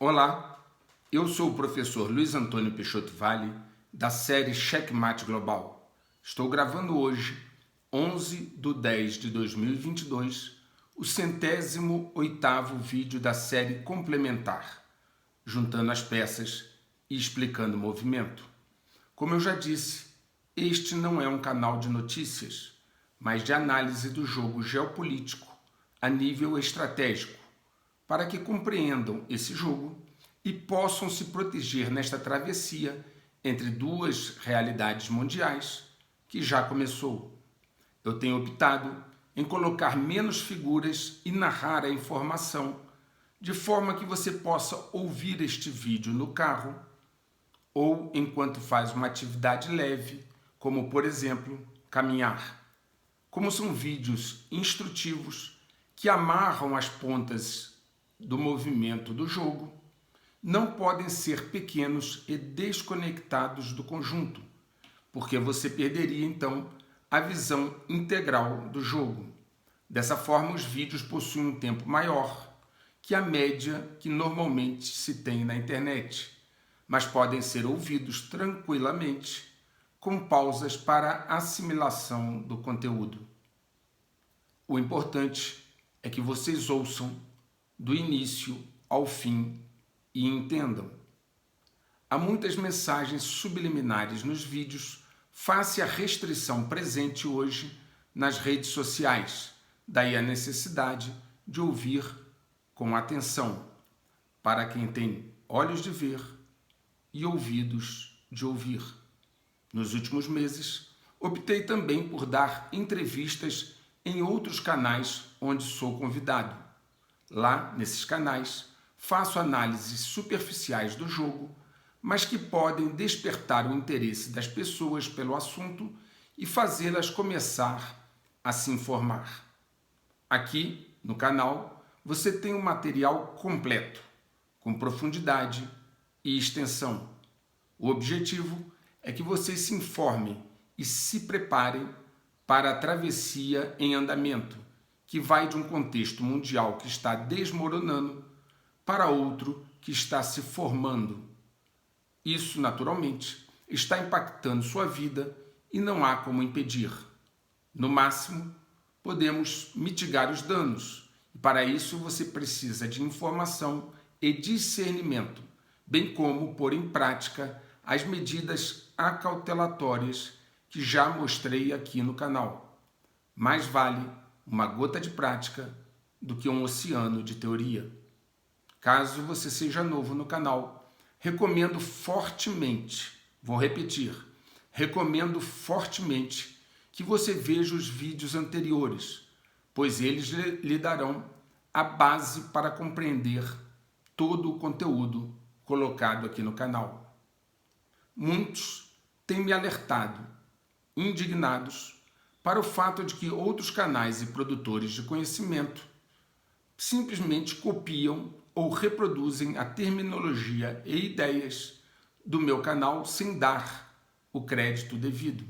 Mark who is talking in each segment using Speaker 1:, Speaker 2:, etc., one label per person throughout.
Speaker 1: Olá, eu sou o professor Luiz Antônio Peixoto Vale, da série Checkmate Global. Estou gravando hoje, 11/10/2022, o 108º vídeo da série complementar, juntando as peças e explicando o movimento. Como eu já disse, este não é um canal de notícias, mas de análise do jogo geopolítico a nível estratégico, para que compreendam esse jogo e possam se proteger nesta travessia entre duas realidades mundiais que já começou. Eu tenho optado em colocar menos figuras e narrar a informação, de forma que você possa ouvir este vídeo no carro ou enquanto faz uma atividade leve, como por exemplo, caminhar. Como são vídeos instrutivos que amarram as pontas do movimento do jogo, não podem ser pequenos e desconectados do conjunto, porque você perderia então a visão integral do jogo. Dessa forma, os vídeos possuem um tempo maior que a média que normalmente se tem na internet, mas podem ser ouvidos tranquilamente, com pausas para assimilação do conteúdo. O importante é que vocês ouçam do início ao fim e entendam. Há muitas mensagens subliminares nos vídeos face à restrição presente hoje nas redes sociais, daí a necessidade de ouvir com atenção, para quem tem olhos de ver e ouvidos de ouvir. Nos últimos meses, optei também por dar entrevistas em outros canais onde sou convidado. Lá, nesses canais, faço análises superficiais do jogo, mas que podem despertar o interesse das pessoas pelo assunto e fazê-las começar a se informar. Aqui, no canal, você tem um material completo, com profundidade e extensão. O objetivo é que vocês se informem e se preparem para a travessia em andamento, que vai de um contexto mundial que está desmoronando para outro que está se formando. Isso, naturalmente, está impactando sua vida e não há como impedir. No máximo, podemos mitigar os danos, e para isso você precisa de informação e discernimento, bem como pôr em prática as medidas acautelatórias que já mostrei aqui no canal. Mais vale uma gota de prática do que um oceano de teoria. Caso você seja novo no canal, recomendo fortemente, vou repetir, recomendo fortemente que você veja os vídeos anteriores, pois eles lhe darão a base para compreender todo o conteúdo colocado aqui no canal. Muitos têm me alertado, indignados, para o fato de que outros canais e produtores de conhecimento simplesmente copiam ou reproduzem a terminologia e ideias do meu canal sem dar o crédito devido.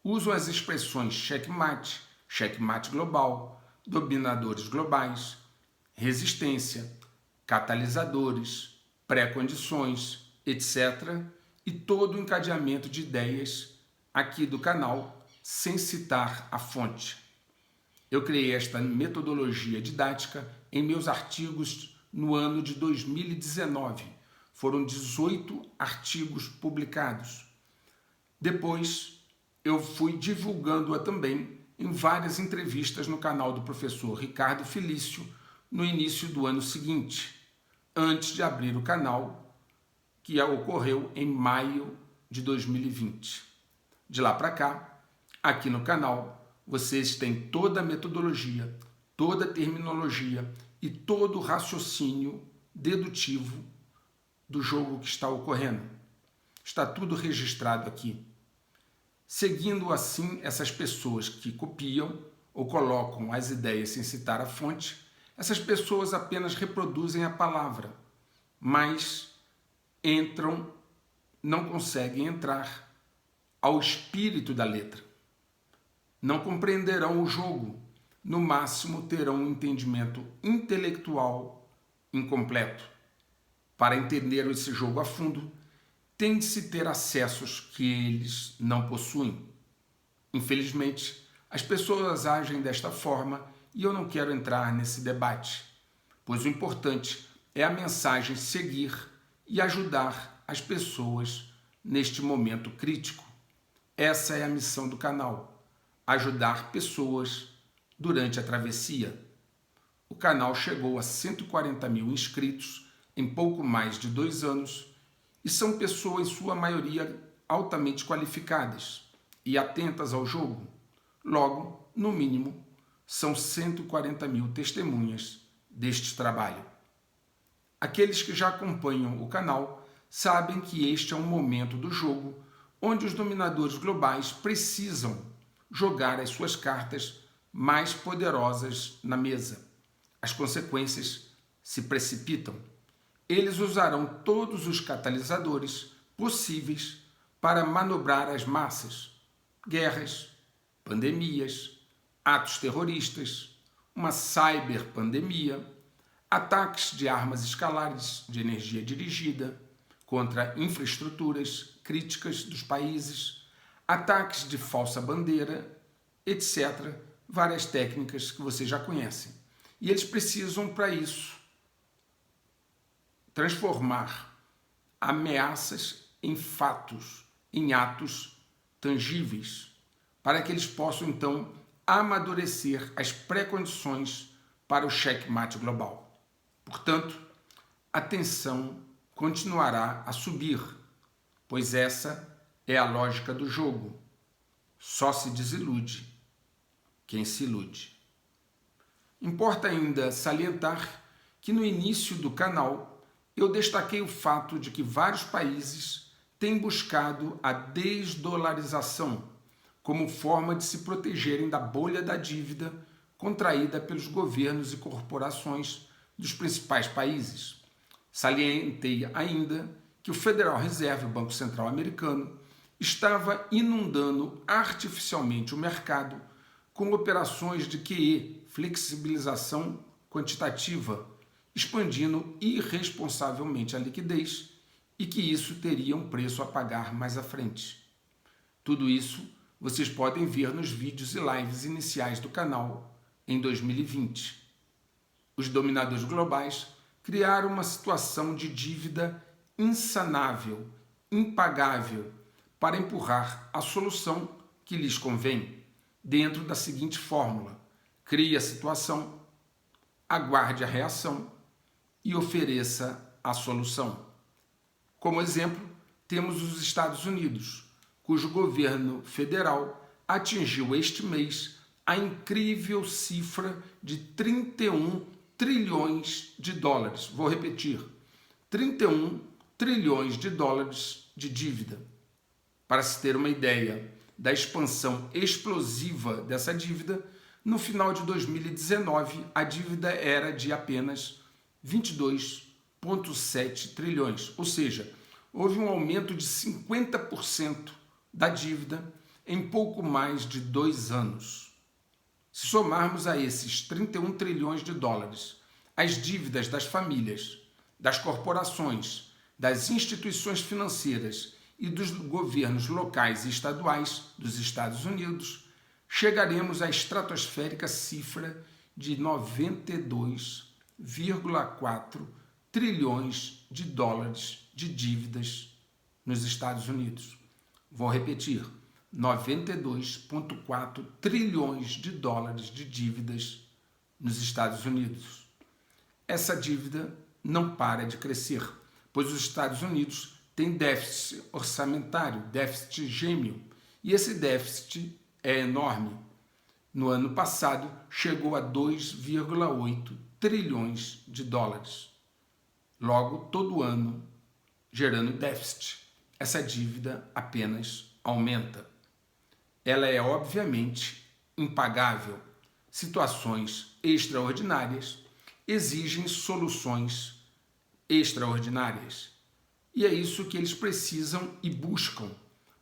Speaker 1: Usam as expressões checkmate, checkmate global, dominadores globais, resistência, catalisadores, pré-condições, etc., e todo o encadeamento de ideias aqui do canal, sem citar a fonte. Eu criei esta metodologia didática em meus artigos no ano de 2019. Foram 18 artigos publicados. Depois, eu fui divulgando-a também em várias entrevistas no canal do professor Ricardo Felício no início do ano seguinte, antes de abrir o canal, que ocorreu em maio de 2020. De lá para cá, aqui no canal, vocês têm toda a metodologia, toda a terminologia e todo o raciocínio dedutivo do jogo que está ocorrendo. Está tudo registrado aqui. Seguindo assim essas pessoas que copiam ou colocam as ideias sem citar a fonte, essas pessoas apenas reproduzem a palavra, mas não conseguem entrar ao espírito da letra. Não compreenderão o jogo, no máximo terão um entendimento intelectual incompleto. Para entender esse jogo a fundo, tem de se ter acessos que eles não possuem. Infelizmente, as pessoas agem desta forma e eu não quero entrar nesse debate, pois o importante é a mensagem seguir e ajudar as pessoas neste momento crítico. Essa é a missão do canal, ajudar pessoas durante a travessia. O canal chegou a 140 mil inscritos em pouco mais de 2 anos e são pessoas, em sua maioria, altamente qualificadas e atentas ao jogo. Logo, no mínimo, são 140 mil testemunhas deste trabalho. Aqueles que já acompanham o canal sabem que este é um momento do jogo onde os dominadores globais precisam jogar as suas cartas mais poderosas na mesa. As consequências se precipitam. Eles usarão todos os catalisadores possíveis para manobrar as massas: guerras, pandemias, atos terroristas, uma cyberpandemia, ataques de armas escalares de energia dirigida contra infraestruturas críticas dos países, ataques de falsa bandeira, etc. Várias técnicas que vocês já conhecem. E eles precisam, para isso, transformar ameaças em fatos, em atos tangíveis, para que eles possam, então, amadurecer as pré-condições para o checkmate global. Portanto, a tensão continuará a subir, pois essa é a lógica do jogo. Só se desilude quem se ilude. Importa ainda salientar que no início do canal eu destaquei o fato de que vários países têm buscado a desdolarização como forma de se protegerem da bolha da dívida contraída pelos governos e corporações dos principais países. Salientei ainda que o Federal Reserve, o Banco Central americano, estava inundando artificialmente o mercado com operações de QE, flexibilização quantitativa, expandindo irresponsavelmente a liquidez e que isso teria um preço a pagar mais à frente. Tudo isso vocês podem ver nos vídeos e lives iniciais do canal em 2020. Os dominadores globais criaram uma situação de dívida insanável, impagável, para empurrar a solução que lhes convém, dentro da seguinte fórmula: crie a situação, aguarde a reação e ofereça a solução. Como exemplo, temos os Estados Unidos, cujo governo federal atingiu este mês a incrível cifra de 31 trilhões de dólares. Vou repetir, 31 trilhões de dólares de dívida. Para se ter uma ideia da expansão explosiva dessa dívida, no final de 2019 a dívida era de apenas 22,7 trilhões, ou seja, houve um aumento de 50% da dívida em pouco mais de 2 anos. Se somarmos a esses 31 trilhões de dólares as dívidas das famílias, das corporações, das instituições financeiras e dos governos locais e estaduais dos Estados Unidos, chegaremos à estratosférica cifra de 92,4 trilhões de dólares de dívidas nos Estados Unidos. Vou repetir, 92,4 trilhões de dólares de dívidas nos Estados Unidos. Essa dívida não para de crescer, pois os Estados Unidos têm déficit orçamentário, déficit gêmeo, e esse déficit é enorme. No ano passado, chegou a 2,8 trilhões de dólares. Logo, todo ano, gerando déficit. Essa dívida apenas aumenta. Ela é, obviamente, impagável. Situações extraordinárias exigem soluções extraordinárias. E é isso que eles precisam e buscam,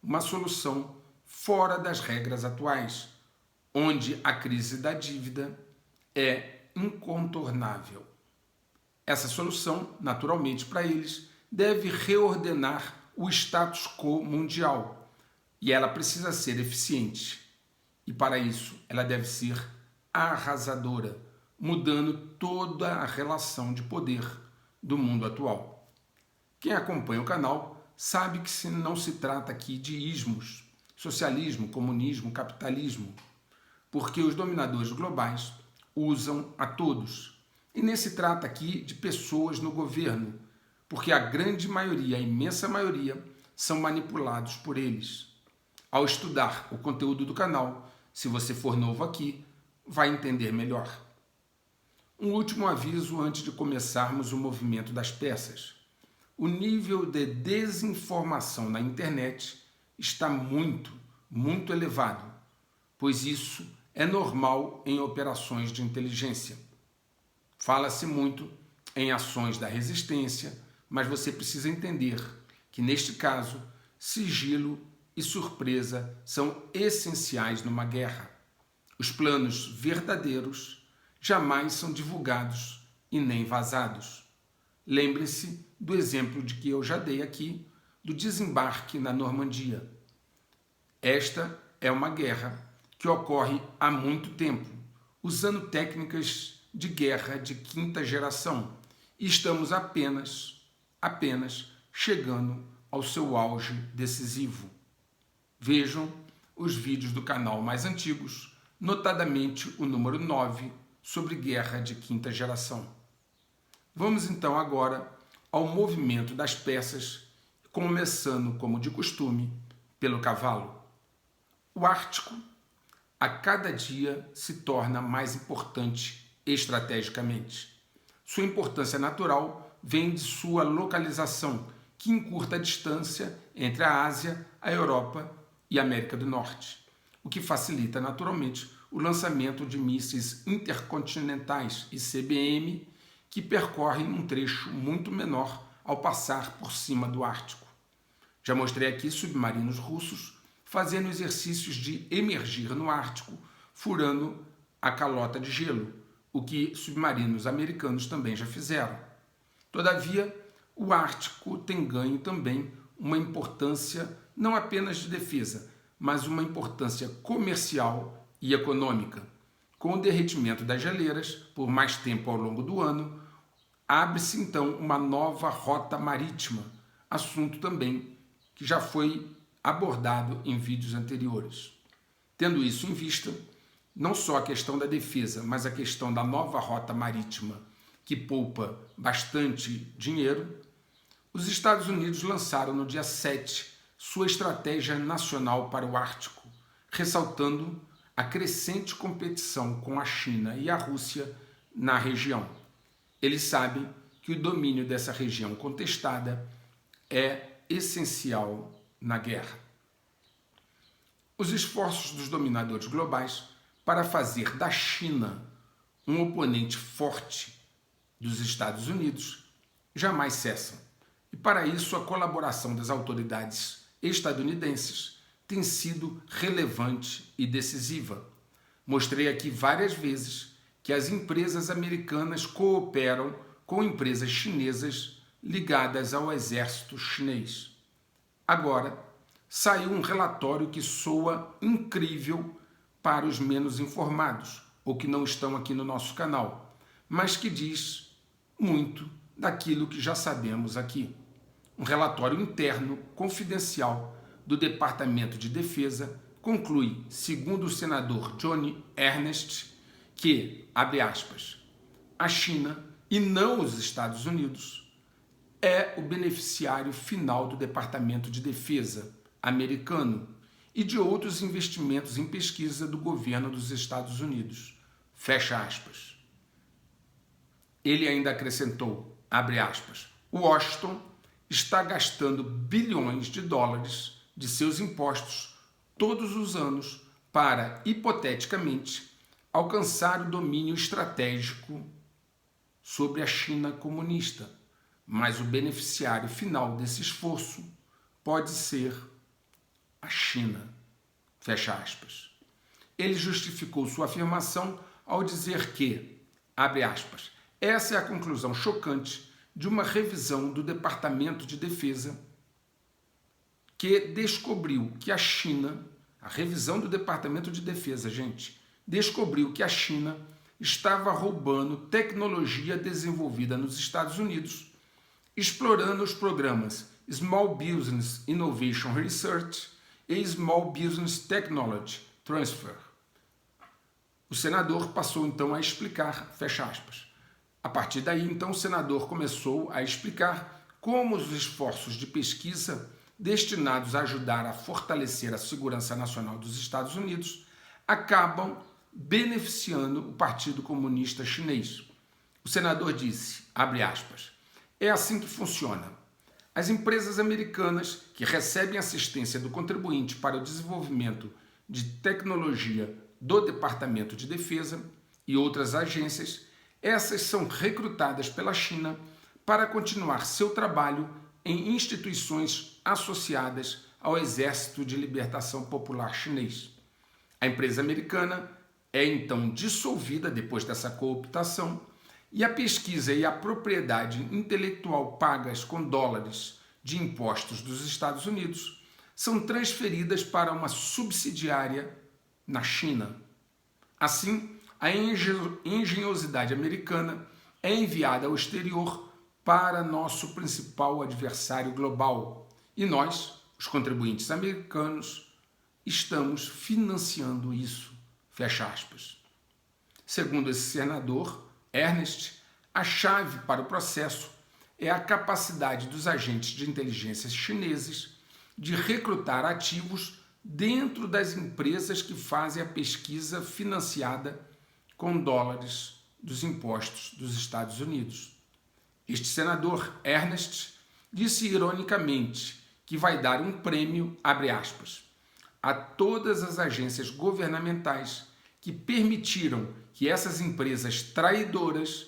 Speaker 1: uma solução fora das regras atuais, onde a crise da dívida é incontornável. Essa solução, naturalmente para eles, deve reordenar o status quo mundial e ela precisa ser eficiente. E para isso, ela deve ser arrasadora, mudando toda a relação de poder do mundo atual. Quem acompanha o canal sabe que não se trata aqui de ismos, socialismo, comunismo, capitalismo, porque os dominadores globais usam a todos. E nem se trata aqui de pessoas no governo, porque a grande maioria, a imensa maioria, são manipulados por eles. Ao estudar o conteúdo do canal, se você for novo aqui, vai entender melhor. Um último aviso antes de começarmos o movimento das peças. O nível de desinformação na internet está muito elevado, pois isso é normal em operações de inteligência. Fala-se muito em ações da resistência, mas você precisa entender que, neste caso, sigilo e surpresa são essenciais numa guerra. Os planos verdadeiros jamais são divulgados e nem vazados. Lembre-se do exemplo de que eu já dei aqui, do desembarque na Normandia. Esta é uma guerra que ocorre há muito tempo, usando técnicas de guerra de quinta geração, e estamos apenas chegando ao seu auge decisivo. Vejam os vídeos do canal mais antigos, notadamente o número 9, sobre guerra de quinta geração. Vamos então agora ao movimento das peças, começando, como de costume, pelo cavalo. O Ártico, a cada dia, se torna mais importante estrategicamente. Sua importância natural vem de sua localização, que encurta a distância entre a Ásia, a Europa e a América do Norte, o que facilita naturalmente o lançamento de mísseis intercontinentais, ICBM, que percorrem um trecho muito menor ao passar por cima do Ártico. Já mostrei aqui submarinos russos fazendo exercícios de emergir no Ártico, furando a calota de gelo, o que submarinos americanos também já fizeram. Todavia, o Ártico tem ganho também uma importância não apenas de defesa, mas uma importância comercial e econômica. Com o derretimento das geleiras, por mais tempo ao longo do ano, abre-se então uma nova rota marítima, assunto também que já foi abordado em vídeos anteriores. Tendo isso em vista, não só a questão da defesa, mas a questão da nova rota marítima, que poupa bastante dinheiro, os Estados Unidos lançaram no dia 7 sua estratégia nacional para o Ártico, ressaltando a crescente competição com a China e a Rússia na região. Eles sabem que o domínio dessa região contestada é essencial na guerra. Os esforços dos dominadores globais para fazer da China um oponente forte dos Estados Unidos jamais cessam. E para isso a colaboração das autoridades estadunidenses tem sido relevante e decisiva. Mostrei aqui várias vezes que as empresas americanas cooperam com empresas chinesas ligadas ao exército chinês. Agora, saiu um relatório que soa incrível para os menos informados, ou que não estão aqui no nosso canal, mas que diz muito daquilo que já sabemos aqui. Um relatório interno, confidencial, do Departamento de Defesa conclui, segundo o senador Johnny Ernest, que, abre aspas, a China, e não os Estados Unidos, é o beneficiário final do Departamento de Defesa americano e de outros investimentos em pesquisa do governo dos Estados Unidos. Fecha aspas. Ele ainda acrescentou, abre aspas, Washington está gastando bilhões de dólares de seus impostos todos os anos para, hipoteticamente, alcançar o domínio estratégico sobre a China comunista, mas o beneficiário final desse esforço pode ser a China. Fecha aspas. Ele justificou sua afirmação ao dizer que, abre aspas, Essa é a conclusão chocante de uma revisão do Departamento de Defesa que descobriu que a China, a revisão do Departamento de Defesa, gente, descobriu que a China estava roubando tecnologia desenvolvida nos Estados Unidos, explorando os programas Small Business Innovation Research e Small Business Technology Transfer. O senador passou então a explicar, fecha aspas. A partir daí, então, o senador começou a explicar como os esforços de pesquisa destinados a ajudar a fortalecer a segurança nacional dos Estados Unidos acabam beneficiando o Partido Comunista Chinês. O senador disse, abre aspas, é assim que funciona. As empresas americanas que recebem assistência do contribuinte para o desenvolvimento de tecnologia do Departamento de Defesa e outras agências, essas são recrutadas pela China para continuar seu trabalho em instituições associadas ao Exército de Libertação Popular Chinês. A empresa americana é então dissolvida depois dessa cooptação e a pesquisa e a propriedade intelectual pagas com dólares de impostos dos Estados Unidos são transferidas para uma subsidiária na China. Assim, a engenhosidade americana é enviada ao exterior para nosso principal adversário global e nós, os contribuintes americanos, estamos financiando isso. Fecha aspas. Segundo esse senador, Ernest, a chave para o processo é a capacidade dos agentes de inteligência chineses de recrutar ativos dentro das empresas que fazem a pesquisa financiada com dólares dos impostos dos Estados Unidos. Este senador, Ernest, disse ironicamente que vai dar um prêmio, abre aspas, a todas as agências governamentais que permitiram que essas empresas traidoras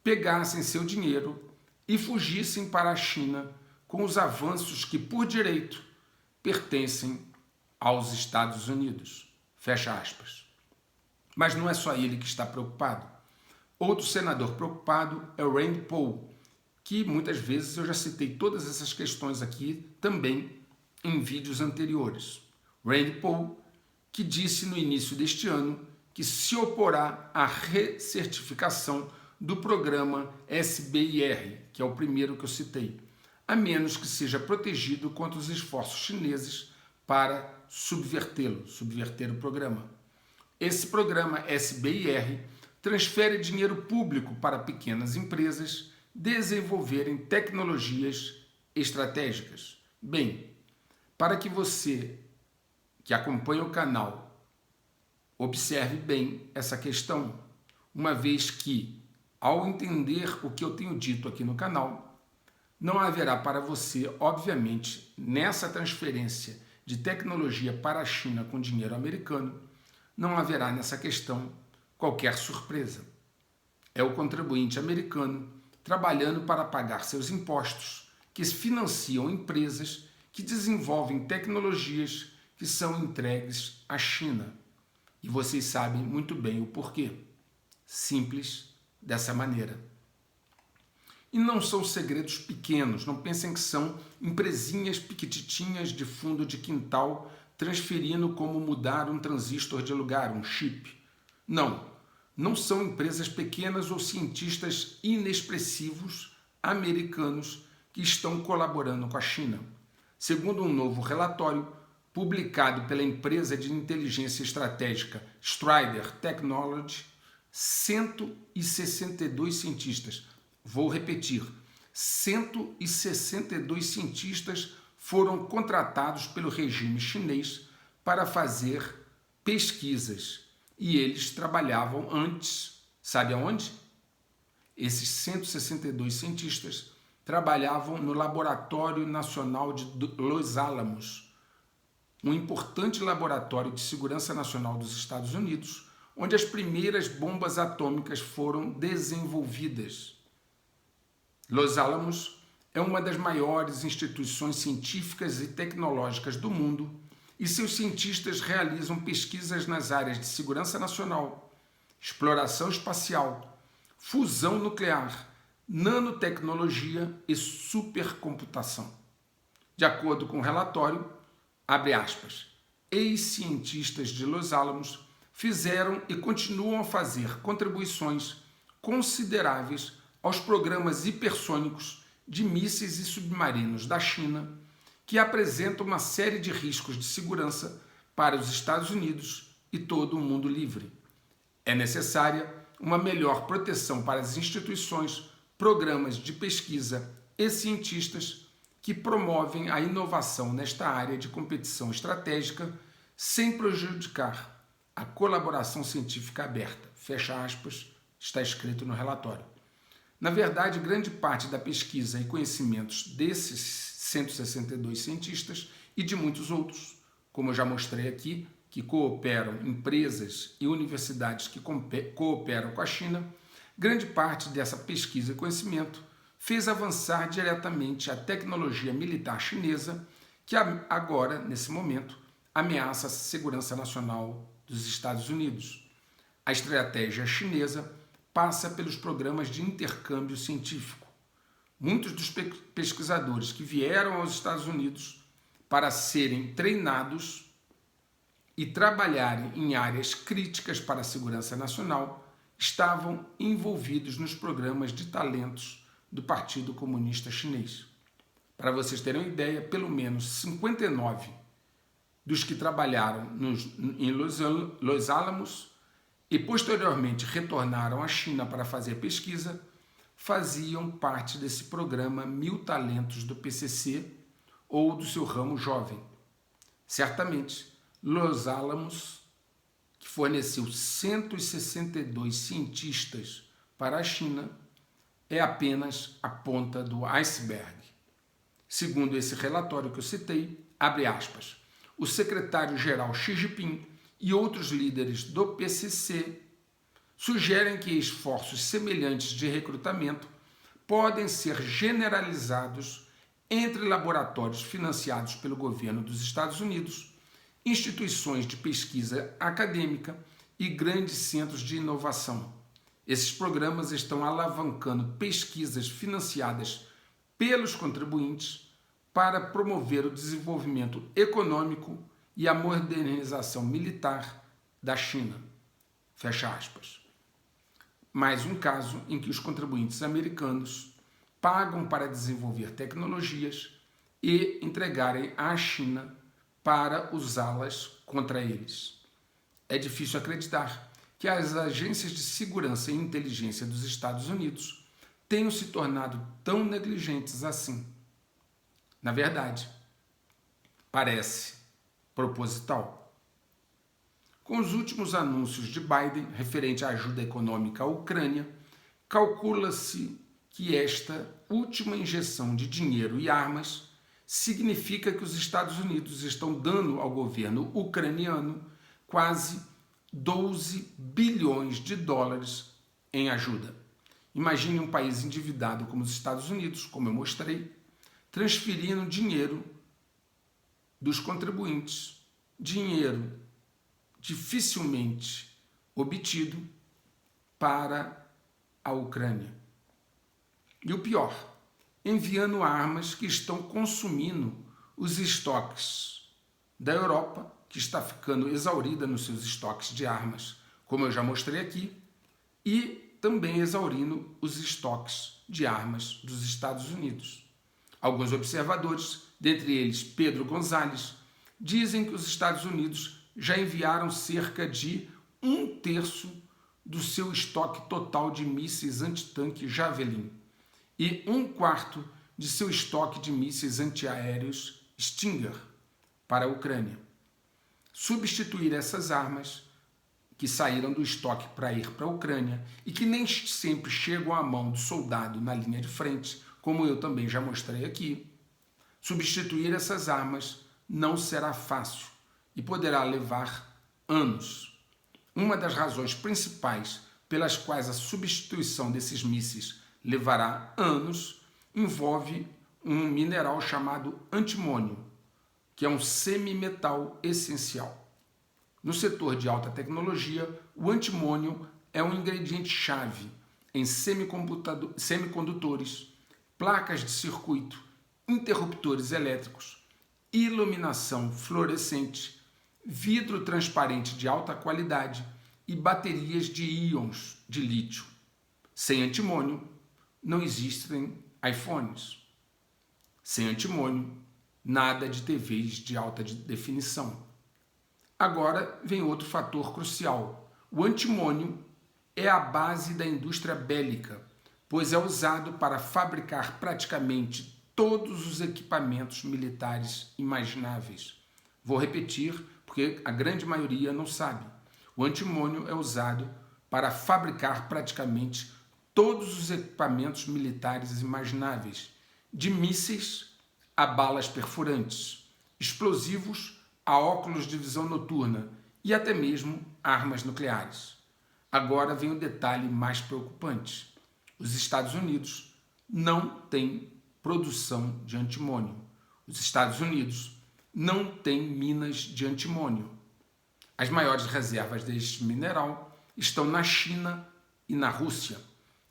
Speaker 1: pegassem seu dinheiro e fugissem para a China com os avanços que, por direito, pertencem aos Estados Unidos. Fecha aspas. Mas não é só ele que está preocupado. Outro senador preocupado é o Rand Paul, que muitas vezes eu já citei todas essas questões aqui também em vídeos anteriores. Rand Paul, que disse no início deste ano que se oporá à recertificação do programa SBIR, que é o primeiro que eu citei, a menos que seja protegido contra os esforços chineses para subverter o programa. Esse programa SBIR transfere dinheiro público para pequenas empresas desenvolverem tecnologias estratégicas. Bem, para que você que acompanha o canal observe bem essa questão, uma vez que, ao entender o que eu tenho dito aqui no canal, não haverá para você, obviamente, nessa transferência de tecnologia para a China com dinheiro americano, não haverá nessa questão qualquer surpresa. É o contribuinte americano trabalhando para pagar seus impostos, que financiam empresas que desenvolvem tecnologias que são entregues à China. E vocês sabem muito bem o porquê. Simples dessa maneira. E não são segredos pequenos, não pensem que são empresinhas piquititinhas de fundo de quintal transferindo como mudar um transistor de lugar, um chip. Não, não são empresas pequenas ou cientistas inexpressivos americanos que estão colaborando com a China. Segundo um novo relatório publicado pela empresa de inteligência estratégica Strider Technology, 162 cientistas, vou repetir, 162 cientistas foram contratados pelo regime chinês para fazer pesquisas. E eles trabalhavam antes, sabe aonde? Esses 162 cientistas trabalhavam no Laboratório Nacional de Los Alamos, um importante laboratório de segurança nacional dos Estados Unidos, onde as primeiras bombas atômicas foram desenvolvidas. Los Alamos é uma das maiores instituições científicas e tecnológicas do mundo e seus cientistas realizam pesquisas nas áreas de segurança nacional, exploração espacial, fusão nuclear, nanotecnologia e supercomputação. De acordo com o relatório, abre aspas, ex-cientistas de Los Alamos fizeram e continuam a fazer contribuições consideráveis aos programas hipersônicos de mísseis e submarinos da China, que apresentam uma série de riscos de segurança para os Estados Unidos e todo o mundo livre. É necessária uma melhor proteção para as instituições, programas de pesquisa e cientistas que promovem a inovação nesta área de competição estratégica sem prejudicar a colaboração científica aberta. Fecha aspas, está escrito no relatório. Na verdade, grande parte da pesquisa e conhecimentos desses 162 cientistas e de muitos outros, como eu já mostrei aqui, que cooperam, empresas e universidades que cooperam com a China, grande parte dessa pesquisa e conhecimento fez avançar diretamente a tecnologia militar chinesa, que agora, nesse momento, ameaça a segurança nacional dos Estados Unidos. A estratégia chinesa passa pelos programas de intercâmbio científico. Muitos dos pesquisadores que vieram aos Estados Unidos para serem treinados e trabalharem em áreas críticas para a segurança nacional estavam envolvidos nos programas de talentos do Partido Comunista Chinês. Para vocês terem uma ideia, pelo menos 59 dos que trabalharam em Los Alamos e posteriormente retornaram à China para fazer pesquisa, faziam parte desse programa 1000 Talentos do PCC ou do seu ramo jovem. Certamente, Los Alamos, que forneceu 162 cientistas para a China, é apenas a ponta do iceberg. Segundo esse relatório que eu citei, abre aspas, o secretário-geral Xi Jinping e outros líderes do PCC sugerem que esforços semelhantes de recrutamento podem ser generalizados entre laboratórios financiados pelo governo dos Estados Unidos, instituições de pesquisa acadêmica e grandes centros de inovação. Esses programas estão alavancando pesquisas financiadas pelos contribuintes para promover o desenvolvimento econômico e a modernização militar da China. Fecha aspas. Mais um caso em que os contribuintes americanos pagam para desenvolver tecnologias e entregarem à China para usá-las contra eles. É difícil acreditar que as agências de segurança e inteligência dos Estados Unidos tenham se tornado tão negligentes assim. Na verdade, parece proposital. Com os últimos anúncios de Biden referente à ajuda econômica à Ucrânia, calcula-se que esta última injeção de dinheiro e armas significa que os Estados Unidos estão dando ao governo ucraniano quase 12 bilhões de dólares em ajuda. Imagine um país endividado como os Estados Unidos, como eu mostrei, transferindo dinheiro dos contribuintes, dinheiro dificilmente obtido para a Ucrânia. E o pior, enviando armas que estão consumindo os estoques da Europa, que está ficando exaurida nos seus estoques de armas, como eu já mostrei aqui, e também exaurindo os estoques de armas dos Estados Unidos. Alguns observadores, dentre eles Pedro Gonzalez, dizem que os Estados Unidos já enviaram cerca de 1/3 do seu estoque total de mísseis antitanque Javelin e 1/4 de seu estoque de mísseis antiaéreos Stinger para a Ucrânia. Substituir essas armas que saíram do estoque para ir para a Ucrânia e que nem sempre chegam à mão do soldado na linha de frente, como eu também já mostrei aqui, substituir essas armas não será fácil e poderá levar anos. Uma das razões principais pelas quais a substituição desses mísseis levará anos envolve um mineral chamado antimônio, que é um semimetal essencial. No setor de alta tecnologia, o antimônio é um ingrediente-chave em semicondutores, placas de circuito, interruptores elétricos, iluminação fluorescente, vidro transparente de alta qualidade e baterias de íons de lítio. Sem antimônio, não existem iPhones. Sem antimônio, nada de TVs de alta definição. Agora vem outro fator crucial. O antimônio é a base da indústria bélica, pois é usado para fabricar praticamente todos os equipamentos militares imagináveis. Vou repetir, porque a grande maioria não sabe. O antimônio é usado para fabricar praticamente todos os equipamentos militares imagináveis, de mísseis a balas perfurantes, explosivos a óculos de visão noturna e até mesmo armas nucleares. Agora vem o detalhe mais preocupante. Os Estados Unidos não têm produção de antimônio. Os Estados Unidos não têm minas de antimônio. As maiores reservas deste mineral estão na China e na Rússia.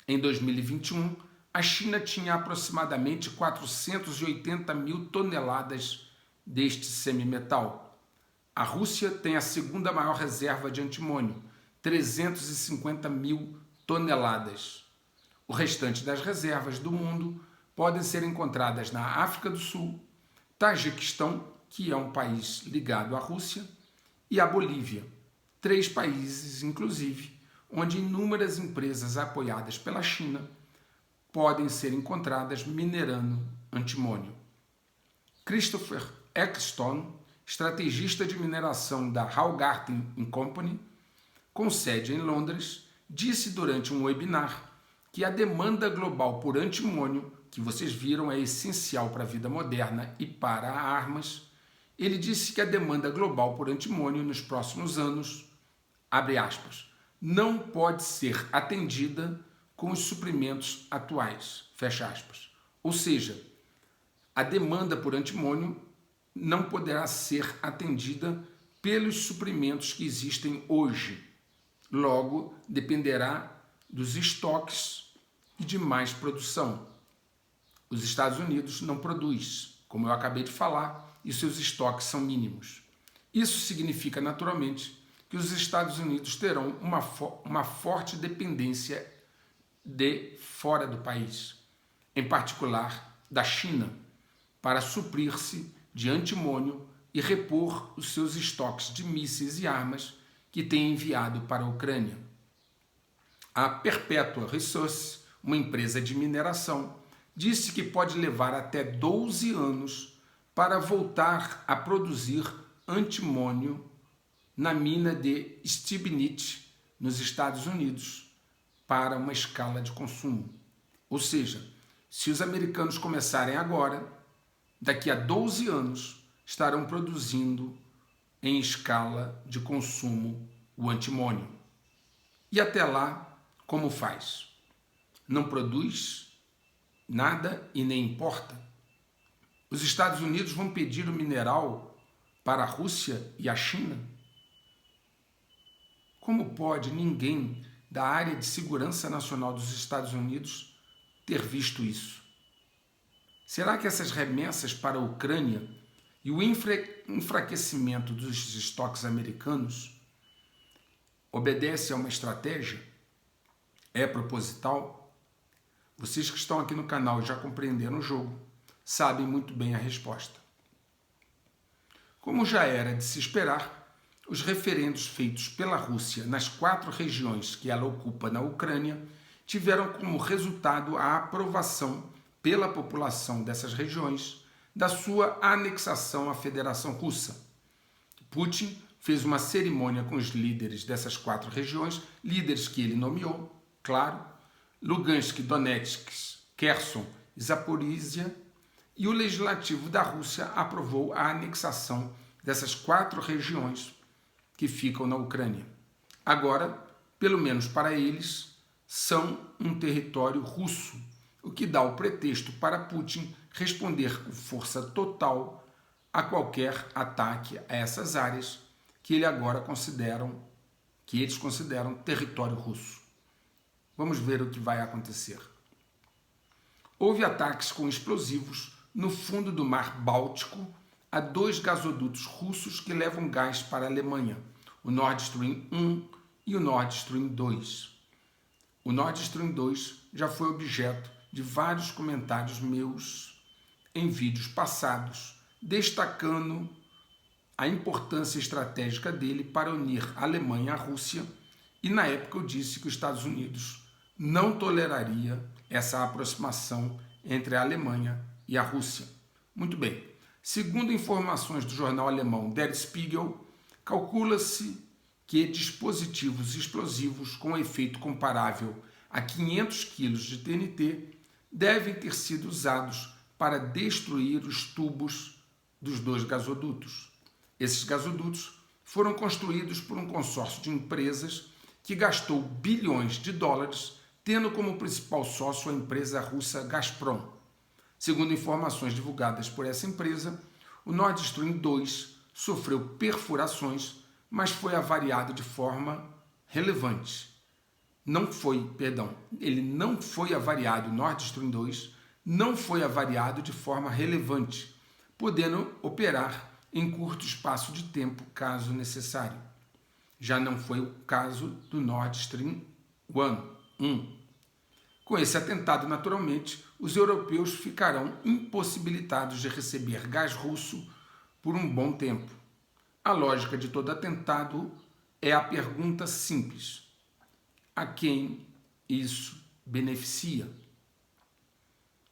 Speaker 1: Em 2021, a China tinha aproximadamente 480 mil toneladas deste semimetal. A Rússia tem a segunda maior reserva de antimônio, 350 mil toneladas. O restante das reservas do mundo podem ser encontradas na África do Sul, Tajiquistão, que é um país ligado à Rússia, e a Bolívia, 3 países, inclusive, onde inúmeras empresas apoiadas pela China podem ser encontradas minerando antimônio. Christopher Ecclestone, estrategista de mineração da Haugarten Company, com sede em Londres, disse durante um webinar que a demanda global por antimônio, que vocês viram é essencial para a vida moderna e para armas. Ele disse que a demanda global por antimônio nos próximos anos, abre aspas, não pode ser atendida com os suprimentos atuais, fecha aspas. Ou seja, a demanda por antimônio não poderá ser atendida pelos suprimentos que existem hoje. Logo, dependerá dos estoques e de mais produção. Os Estados Unidos não produz, como eu acabei de falar, e seus estoques são mínimos. Isso significa, naturalmente, que os Estados Unidos terão uma forte dependência de fora do país, em particular da China, para suprir-se de antimônio e repor os seus estoques de mísseis e armas que tem enviado para a Ucrânia. A Perpetua Resources, uma empresa de mineração, disse que pode levar até 12 anos para voltar a produzir antimônio na mina de Stibnite, nos Estados Unidos, para uma escala de consumo. Ou seja, se os americanos começarem agora, daqui a 12 anos estarão produzindo em escala de consumo o antimônio. E até lá, como faz? Não produz nada e nem importa? Os Estados Unidos vão pedir o mineral para a Rússia e a China? Como pode ninguém da área de segurança nacional dos Estados Unidos ter visto isso? Será que essas remessas para a Ucrânia e o enfraquecimento dos estoques americanos obedece a uma estratégia? É proposital? Vocês que estão aqui no canal e já compreenderam o jogo, sabem muito bem a resposta. Como já era de se esperar, os referendos feitos pela Rússia nas 4 regiões que ela ocupa na Ucrânia tiveram como resultado a aprovação pela população dessas regiões da sua anexação à Federação Russa. Putin fez uma cerimônia com os líderes dessas 4 regiões, líderes que ele nomeou, claro, Lugansk, Donetsk, Kherson e Zaporizhia, e o legislativo da Rússia aprovou a anexação dessas 4 regiões que ficam na Ucrânia. Agora, pelo menos para eles, são um território russo, o que dá o pretexto para Putin responder com força total a qualquer ataque a essas áreas que eles consideram território russo. Vamos ver o que vai acontecer. Houve ataques com explosivos no fundo do Mar Báltico a 2 gasodutos russos que levam gás para a Alemanha, o Nord Stream 1 e o Nord Stream 2. O Nord Stream 2 já foi objeto de vários comentários meus em vídeos passados, destacando a importância estratégica dele para unir a Alemanha à Rússia, e na época eu disse que os Estados Unidos não toleraria essa aproximação entre a Alemanha e a Rússia. Muito bem. Segundo informações do jornal alemão Der Spiegel, calcula-se que dispositivos explosivos com efeito comparável a 500 kg de TNT devem ter sido usados para destruir os tubos dos 2 gasodutos. Esses gasodutos foram construídos por um consórcio de empresas que gastou bilhões de dólares, tendo como principal sócio a empresa russa Gazprom. Segundo informações divulgadas por essa empresa, o Nord Stream 2 sofreu perfurações, mas foi avariado de forma relevante. Ele não foi avariado, o Nord Stream 2 não foi avariado de forma relevante, podendo operar em curto espaço de tempo, caso necessário. Já não foi o caso do Nord Stream 1. Com esse atentado, naturalmente, os europeus ficarão impossibilitados de receber gás russo por um bom tempo. A lógica de todo atentado é a pergunta simples: a quem isso beneficia?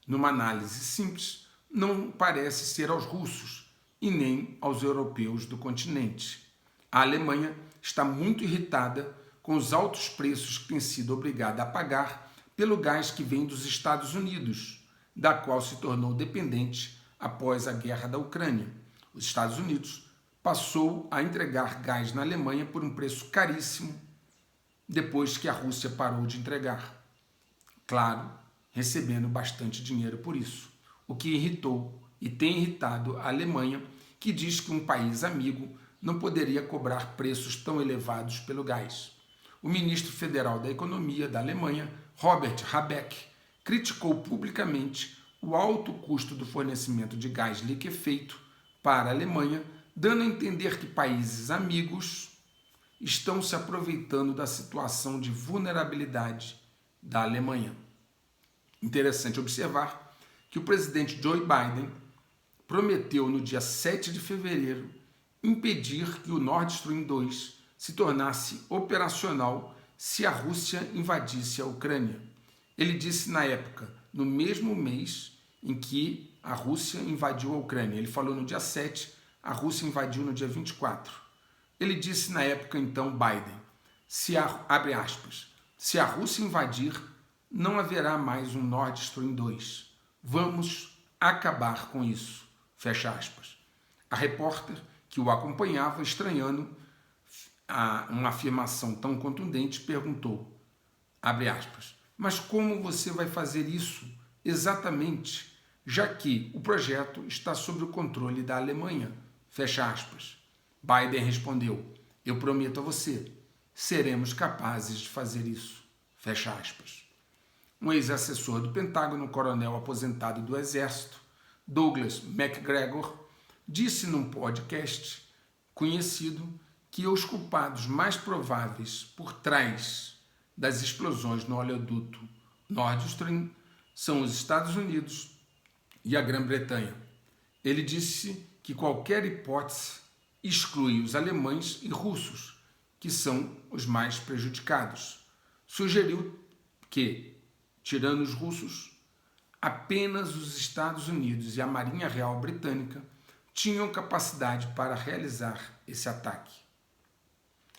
Speaker 1: Numa análise simples, não parece ser aos russos e nem aos europeus do continente. A Alemanha está muito irritada com os altos preços que tem sido obrigada a pagar pelo gás que vem dos Estados Unidos, da qual se tornou dependente após a guerra da Ucrânia. Os Estados Unidos passou a entregar gás na Alemanha por um preço caríssimo depois que a Rússia parou de entregar. Claro, recebendo bastante dinheiro por isso, o que irritou e tem irritado a Alemanha, que diz que um país amigo não poderia cobrar preços tão elevados pelo gás. O ministro federal da Economia da Alemanha, Robert Habeck, criticou publicamente o alto custo do fornecimento de gás liquefeito para a Alemanha, dando a entender que países amigos estão se aproveitando da situação de vulnerabilidade da Alemanha. Interessante observar que o presidente Joe Biden prometeu no dia 7 de fevereiro impedir que o Nord Stream 2 se tornasse operacional se a Rússia invadisse a Ucrânia. Ele disse na época, no mesmo mês em que a Rússia invadiu a Ucrânia. Ele falou no dia 7, a Rússia invadiu no dia 24. Ele disse na época, então, Biden, abre aspas, se a Rússia invadir, não haverá mais um Nord Stream 2. Vamos acabar com isso. Fecha aspas. A repórter que o acompanhava, estranhando uma afirmação tão contundente, perguntou, abre aspas, mas como você vai fazer isso exatamente, já que o projeto está sob o controle da Alemanha? Fecha aspas. Biden respondeu, eu prometo a você, seremos capazes de fazer isso. Fecha aspas. Um ex-assessor do Pentágono, coronel aposentado do Exército, Douglas MacGregor, disse num podcast conhecido que os culpados mais prováveis por trás das explosões no oleoduto Nord Stream são os Estados Unidos e a Grã-Bretanha. Ele disse que qualquer hipótese exclui os alemães e russos, que são os mais prejudicados. Sugeriu que, tirando os russos, apenas os Estados Unidos e a Marinha Real Britânica tinham capacidade para realizar esse ataque.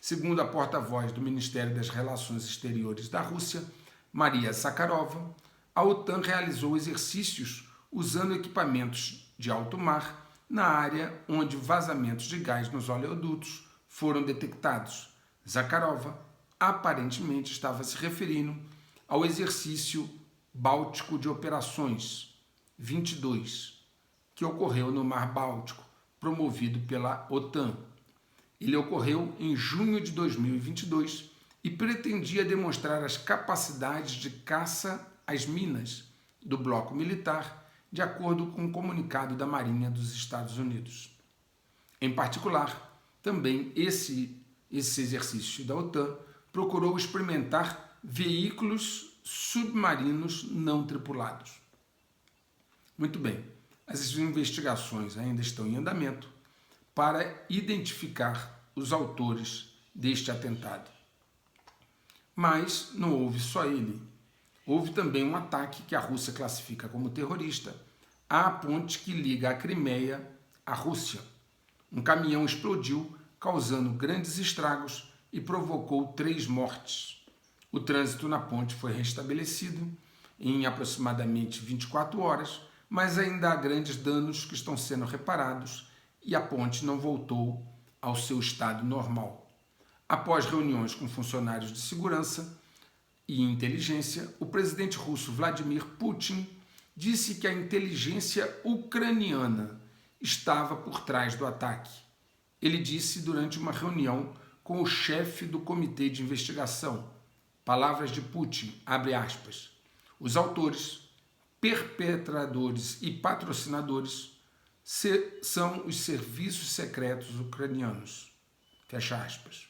Speaker 1: Segundo a porta-voz do Ministério das Relações Exteriores da Rússia, Maria Zakharova, a OTAN realizou exercícios usando equipamentos de alto mar na área onde vazamentos de gás nos oleodutos foram detectados. Zakharova aparentemente estava se referindo ao exercício Báltico de Operações 22, que ocorreu no Mar Báltico, promovido pela OTAN. Ele ocorreu em junho de 2022 e pretendia demonstrar as capacidades de caça às minas do bloco militar, de acordo com um comunicado da Marinha dos Estados Unidos. Em particular, também esse exercício da OTAN procurou experimentar veículos submarinos não tripulados. Muito bem, as investigações ainda estão em andamento para identificar os autores deste atentado. Mas não houve só ele. Houve também um ataque que a Rússia classifica como terrorista à ponte que liga a Crimeia à Rússia. Um caminhão explodiu, causando grandes estragos e provocou 3 mortes. O trânsito na ponte foi restabelecido em aproximadamente 24 horas, mas ainda há grandes danos que estão sendo reparados e a ponte não voltou ao seu estado normal. Após reuniões com funcionários de segurança e inteligência, o presidente russo Vladimir Putin disse que a inteligência ucraniana estava por trás do ataque. Ele disse durante uma reunião com o chefe do comitê de investigação, palavras de Putin, abre aspas, os autores, perpetradores e patrocinadores são os serviços secretos ucranianos, fecha aspas.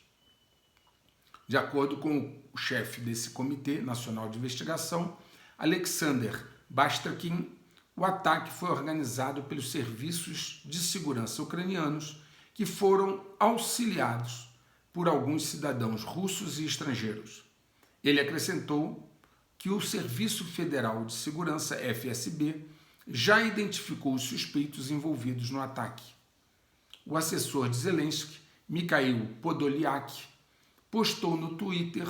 Speaker 1: De acordo com o chefe desse Comitê Nacional de Investigação, Alexander Bastrakin, o ataque foi organizado pelos serviços de segurança ucranianos que foram auxiliados por alguns cidadãos russos e estrangeiros. Ele acrescentou que o Serviço Federal de Segurança, FSB, já identificou os suspeitos envolvidos no ataque. O assessor de Zelensky, Mikhail Podolyak, postou no Twitter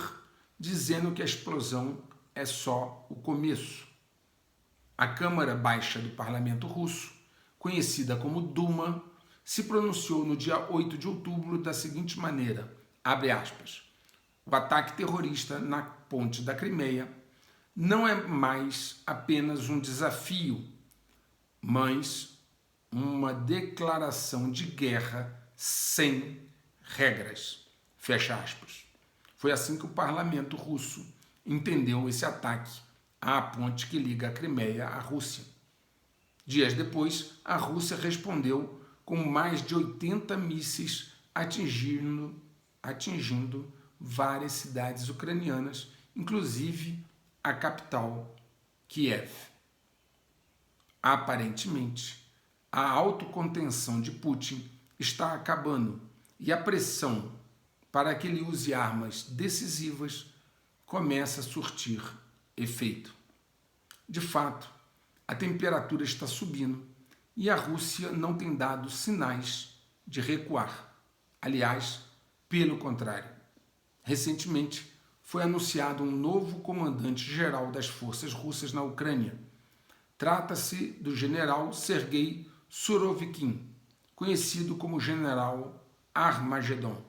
Speaker 1: dizendo que a explosão é só o começo. A Câmara Baixa do Parlamento Russo, conhecida como Duma, se pronunciou no dia 8 de outubro da seguinte maneira, abre aspas, o ataque terrorista na ponte da Crimeia não é mais apenas um desafio, mas uma declaração de guerra sem regras. Fecha aspas. Foi assim que o parlamento russo entendeu esse ataque à ponte que liga a Crimeia à Rússia. Dias depois, a Rússia respondeu com mais de 80 mísseis atingindo várias cidades ucranianas, inclusive a capital, Kiev. Aparentemente, a autocontenção de Putin está acabando e a pressão para que ele use armas decisivas começa a surtir efeito. De fato, a temperatura está subindo e a Rússia não tem dado sinais de recuar. Aliás, pelo contrário. Recentemente, foi anunciado um novo comandante-geral das forças russas na Ucrânia. Trata-se do general Sergei Surovikin, conhecido como General Armagedon.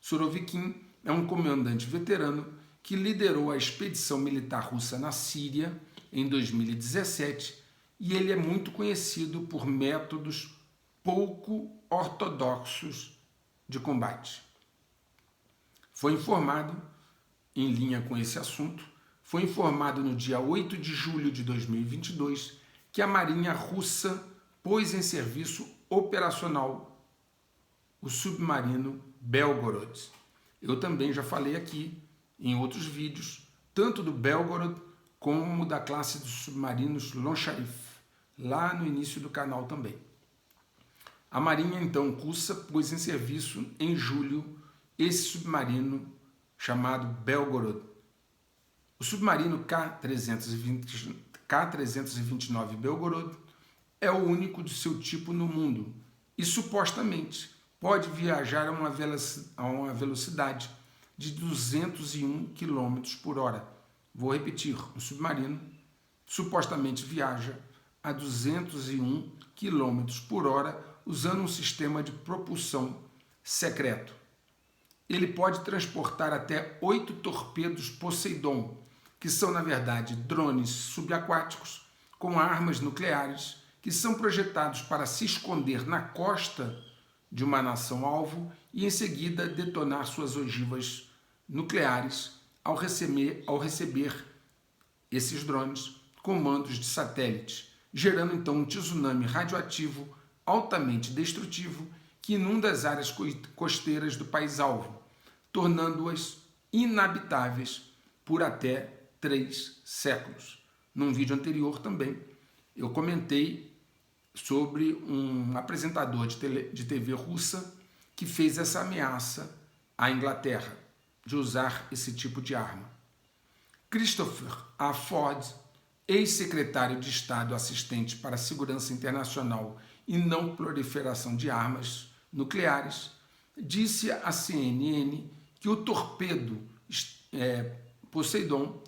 Speaker 1: Surovikin é um comandante veterano que liderou a expedição militar russa na Síria em 2017 e ele é muito conhecido por métodos pouco ortodoxos de combate. Foi informado, em linha com esse assunto, foi informado no dia 8 de julho de 2022 que a Marinha Russa pôs em serviço operacional o submarino Belgorod. Eu também já falei aqui em outros vídeos, tanto do Belgorod como da classe dos submarinos Loncharif, lá no início do canal também. A Marinha, então, russa pôs em serviço em julho esse submarino chamado Belgorod. O submarino K-329 Belgorod é o único do seu tipo no mundo e supostamente pode viajar a uma velocidade de 201 km por hora. Vou repetir, o submarino supostamente viaja a 201 km por hora usando um sistema de propulsão secreto. Ele pode transportar até 8 torpedos Poseidon, que são, na verdade, drones subaquáticos com armas nucleares que são projetados para se esconder na costa de uma nação-alvo e, em seguida, detonar suas ogivas nucleares ao receber esses drones comandos de satélite, gerando então um tsunami radioativo altamente destrutivo que inunda as áreas costeiras do país-alvo, tornando-as inabitáveis por até 3 séculos. Num vídeo anterior também, eu comentei sobre um apresentador de TV russa que fez essa ameaça à Inglaterra de usar esse tipo de arma. Christopher A. Ford, ex-secretário de Estado assistente para a Segurança Internacional e não proliferação de armas nucleares, disse à CNN que o torpedo Poseidon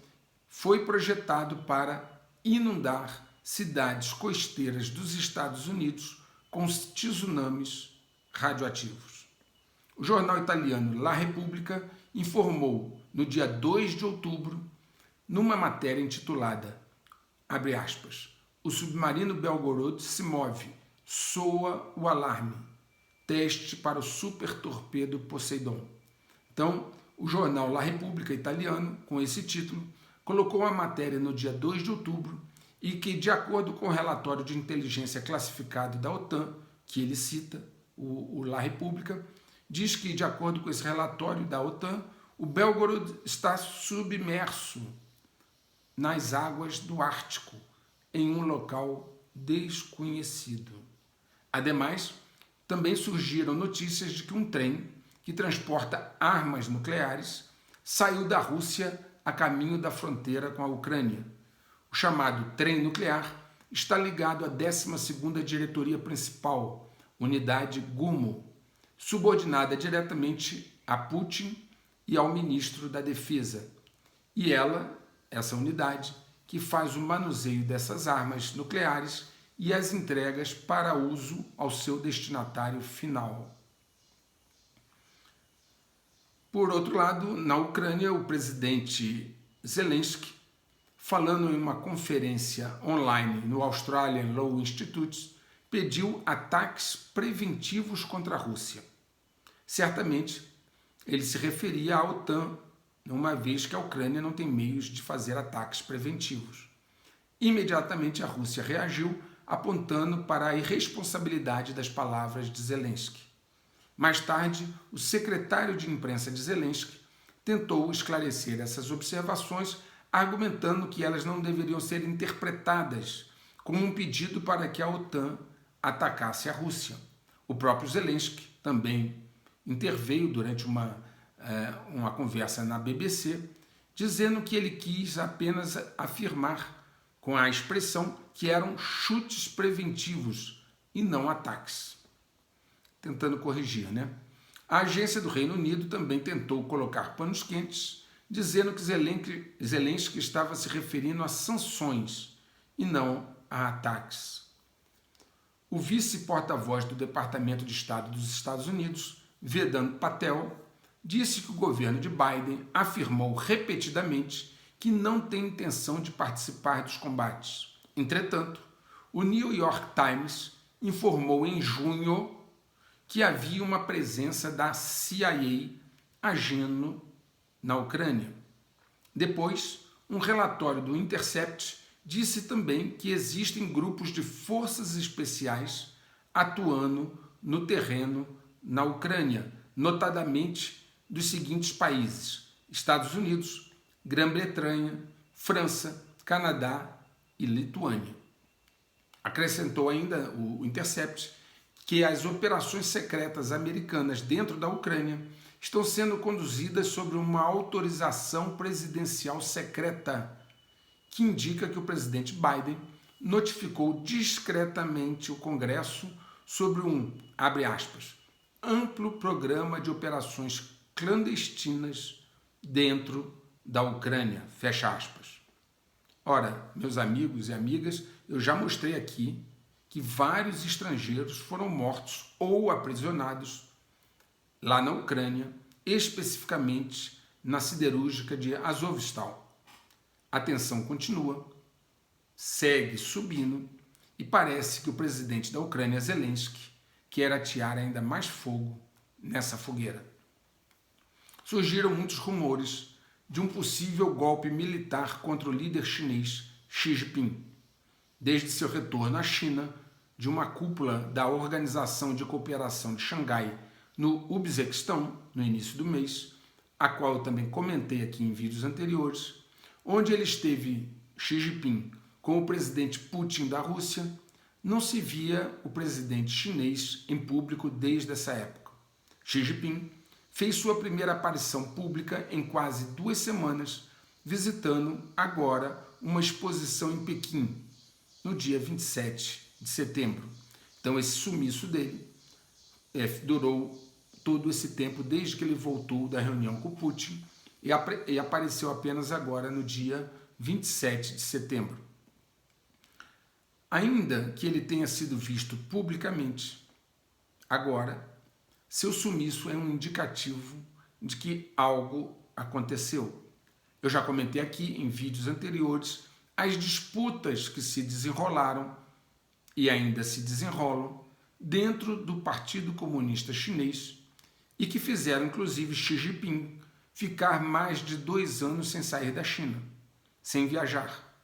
Speaker 1: foi projetado para inundar cidades costeiras dos Estados Unidos com tsunamis radioativos. O jornal italiano La Repubblica informou no dia 2 de outubro, numa matéria intitulada, abre aspas, o submarino Belgorod se move, soa o alarme, teste para o supertorpedo Poseidon. Então, o jornal La Repubblica italiano, com esse título, colocou a matéria no dia 2 de outubro e que, de acordo com o relatório de inteligência classificado da OTAN, que ele cita, o La Repubblica, diz que, de acordo com esse relatório da OTAN, o Belgorod está submerso nas águas do Ártico, em um local desconhecido. Ademais, também surgiram notícias de que um trem que transporta armas nucleares saiu da Rússia a caminho da fronteira com a Ucrânia. O chamado trem nuclear está ligado à 12ª Diretoria Principal, unidade GUMO, subordinada diretamente a Putin e ao ministro da Defesa. E essa unidade, que faz o manuseio dessas armas nucleares e as entregas para uso ao seu destinatário final. Por outro lado, na Ucrânia, o presidente Zelensky, falando em uma conferência online no Australian Law Institute, pediu ataques preventivos contra a Rússia. Certamente, ele se referia à OTAN, uma vez que a Ucrânia não tem meios de fazer ataques preventivos. Imediatamente a Rússia reagiu, apontando para a irresponsabilidade das palavras de Zelensky. Mais tarde, o secretário de imprensa de Zelensky tentou esclarecer essas observações, argumentando que elas não deveriam ser interpretadas como um pedido para que a OTAN atacasse a Rússia. O próprio Zelensky também interveio durante uma conversa na BBC, dizendo que ele quis apenas afirmar com a expressão que eram chutes preventivos e não ataques. Tentando corrigir, né? A agência do Reino Unido também tentou colocar panos quentes, dizendo que Zelensky estava se referindo a sanções e não a ataques. O vice-porta-voz do Departamento de Estado dos Estados Unidos, Vedant Patel, disse que o governo de Biden afirmou repetidamente que não tem intenção de participar dos combates. Entretanto, o New York Times informou em junho que havia uma presença da CIA agindo na Ucrânia. Depois, um relatório do Intercept disse também que existem grupos de forças especiais atuando no terreno na Ucrânia, notadamente dos seguintes países: Estados Unidos, Grã-Bretanha, França, Canadá e Lituânia. Acrescentou ainda o Intercept que as operações secretas americanas dentro da Ucrânia estão sendo conduzidas sob uma autorização presidencial secreta, que indica que o presidente Biden notificou discretamente o Congresso sobre um, abre aspas, amplo programa de operações clandestinas dentro da Ucrânia, fecha aspas. Ora, meus amigos e amigas, eu já mostrei aqui que vários estrangeiros foram mortos ou aprisionados lá na Ucrânia, especificamente na siderúrgica de Azovstal. A tensão continua, segue subindo e parece que o presidente da Ucrânia, Zelensky, quer atear ainda mais fogo nessa fogueira. surgiram muitos rumores de um possível golpe militar contra o líder chinês Xi Jinping. Desde seu retorno à China, de uma cúpula da Organização de Cooperação de Xangai, no Uzbequistão, no início do mês, a qual eu também comentei aqui em vídeos anteriores, onde ele esteve, Xi Jinping, com o presidente Putin da Rússia, não se via o presidente chinês em público desde essa época. Xi Jinping fez sua primeira aparição pública em quase 2 semanas, visitando agora uma exposição em Pequim, no dia 27 de setembro. Então esse sumiço dele durou todo esse tempo, desde que ele voltou da reunião com Putin, e apareceu apenas agora no dia 27 de setembro. Ainda que ele tenha sido visto publicamente, agora, seu sumiço é um indicativo de que algo aconteceu. Eu já comentei aqui em vídeos anteriores as disputas que se desenrolaram e ainda se desenrolam dentro do Partido Comunista Chinês e que fizeram, inclusive, Xi Jinping ficar mais de 2 anos sem sair da China, sem viajar.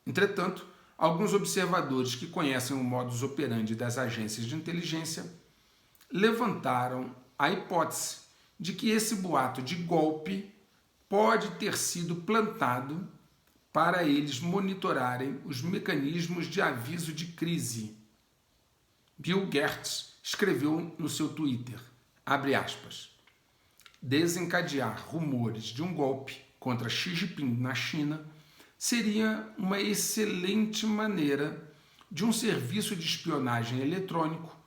Speaker 1: Entretanto, alguns observadores que conhecem o modus operandi das agências de inteligência levantaram a hipótese de que esse boato de golpe pode ter sido plantado para eles monitorarem os mecanismos de aviso de crise. Bill Gates escreveu no seu Twitter, abre aspas, desencadear rumores de um golpe contra Xi Jinping na China seria uma excelente maneira de um serviço de espionagem eletrônico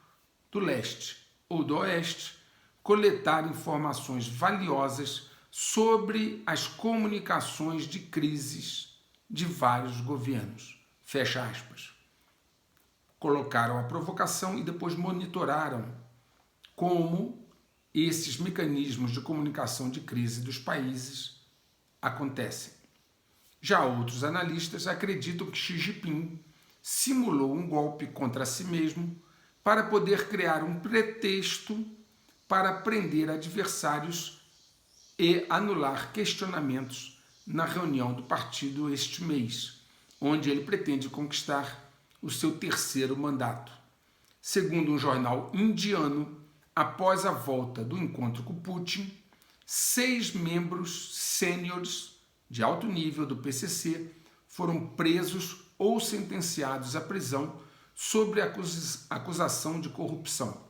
Speaker 1: do leste ou do oeste coletar informações valiosas sobre as comunicações de crises de vários governos. Fecha aspas. Colocaram a provocação e depois monitoraram como esses mecanismos de comunicação de crise dos países acontecem. Já outros analistas acreditam que Xi Jinping simulou um golpe contra si mesmo para poder criar um pretexto para prender adversários e anular questionamentos na reunião do partido este mês, onde ele pretende conquistar o seu 3º mandato. Segundo um jornal indiano, após a volta do encontro com Putin, 6 membros sêniores de alto nível do PCC foram presos ou sentenciados à prisão sobre acusação de corrupção.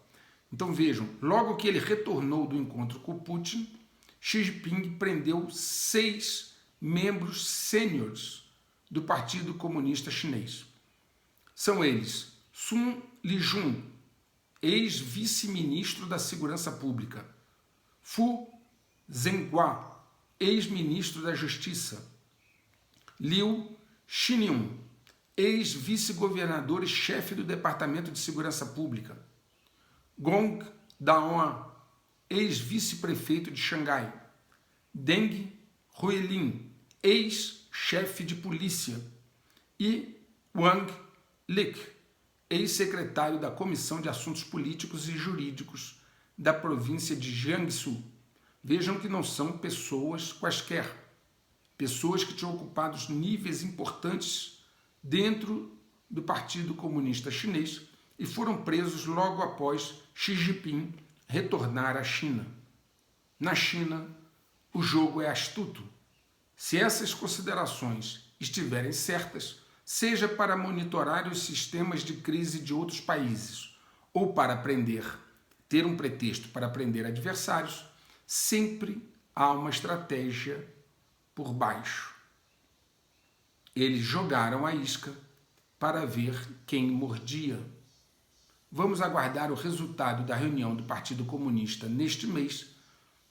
Speaker 1: Então vejam, logo que ele retornou do encontro com Putin, Xi Jinping prendeu 6 membros sêniores do Partido Comunista Chinês. São eles Sun Lijun, ex-vice-ministro da Segurança Pública, Fu Zhenghua, ex-ministro da Justiça, Liu Xinyun, ex-vice-governador e chefe do Departamento de Segurança Pública, Gong Daoan, ex-vice-prefeito de Xangai, Deng Huilin, ex-chefe de polícia, e Wang Liq, ex-secretário da Comissão de Assuntos Políticos e Jurídicos da província de Jiangsu. Vejam que não são pessoas quaisquer, pessoas que tinham ocupado níveis importantes dentro do Partido Comunista Chinês e foram presos logo após Xi Jinping retornar à China. Na China, o jogo é astuto. Se essas considerações estiverem certas, seja para monitorar os sistemas de crise de outros países ou para ter um pretexto para prender adversários, sempre há uma estratégia por baixo. Eles jogaram a isca para ver quem mordia. Vamos aguardar o resultado da reunião do Partido Comunista neste mês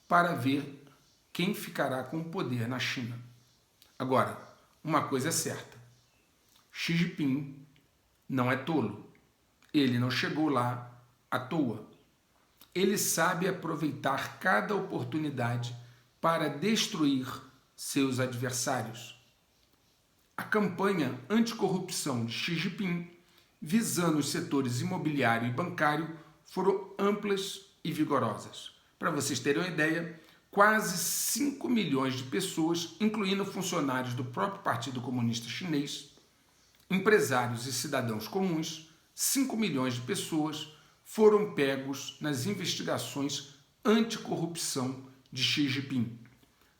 Speaker 1: para ver quem ficará com o poder na China. Agora, uma coisa é certa. Xi Jinping não é tolo. Ele não chegou lá à toa. Ele sabe aproveitar cada oportunidade para destruir seus adversários. A campanha anticorrupção de Xi Jinping, visando os setores imobiliário e bancário, foram amplas e vigorosas. Para vocês terem uma ideia, quase 5 milhões de pessoas, incluindo funcionários do próprio Partido Comunista Chinês, empresários e cidadãos comuns, 5 milhões de pessoas foram pegos nas investigações anticorrupção de Xi Jinping.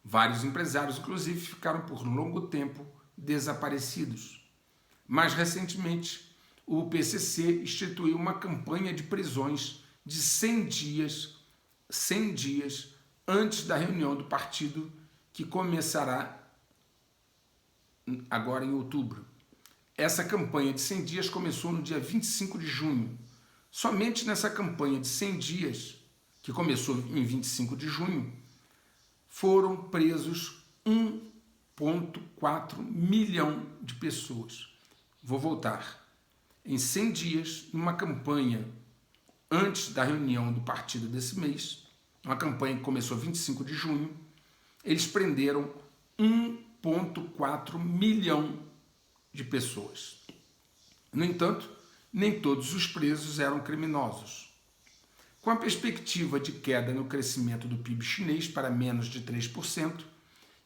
Speaker 1: Vários empresários, inclusive, ficaram por longo tempo desaparecidos. Mais recentemente, o PCC instituiu uma campanha de prisões de 100 dias antes da reunião do partido, que começará agora em outubro. Essa campanha de 100 dias começou no dia 25 de junho. Somente nessa campanha de 100 dias, que começou em 25 de junho, foram presos 1,4 milhão de pessoas. Vou voltar. Em 100 dias, numa campanha antes da reunião do partido desse mês, uma campanha que começou 25 de junho, eles prenderam 1,4 milhão de pessoas. No entanto, nem todos os presos eram criminosos. Com a perspectiva de queda no crescimento do PIB chinês para menos de 3%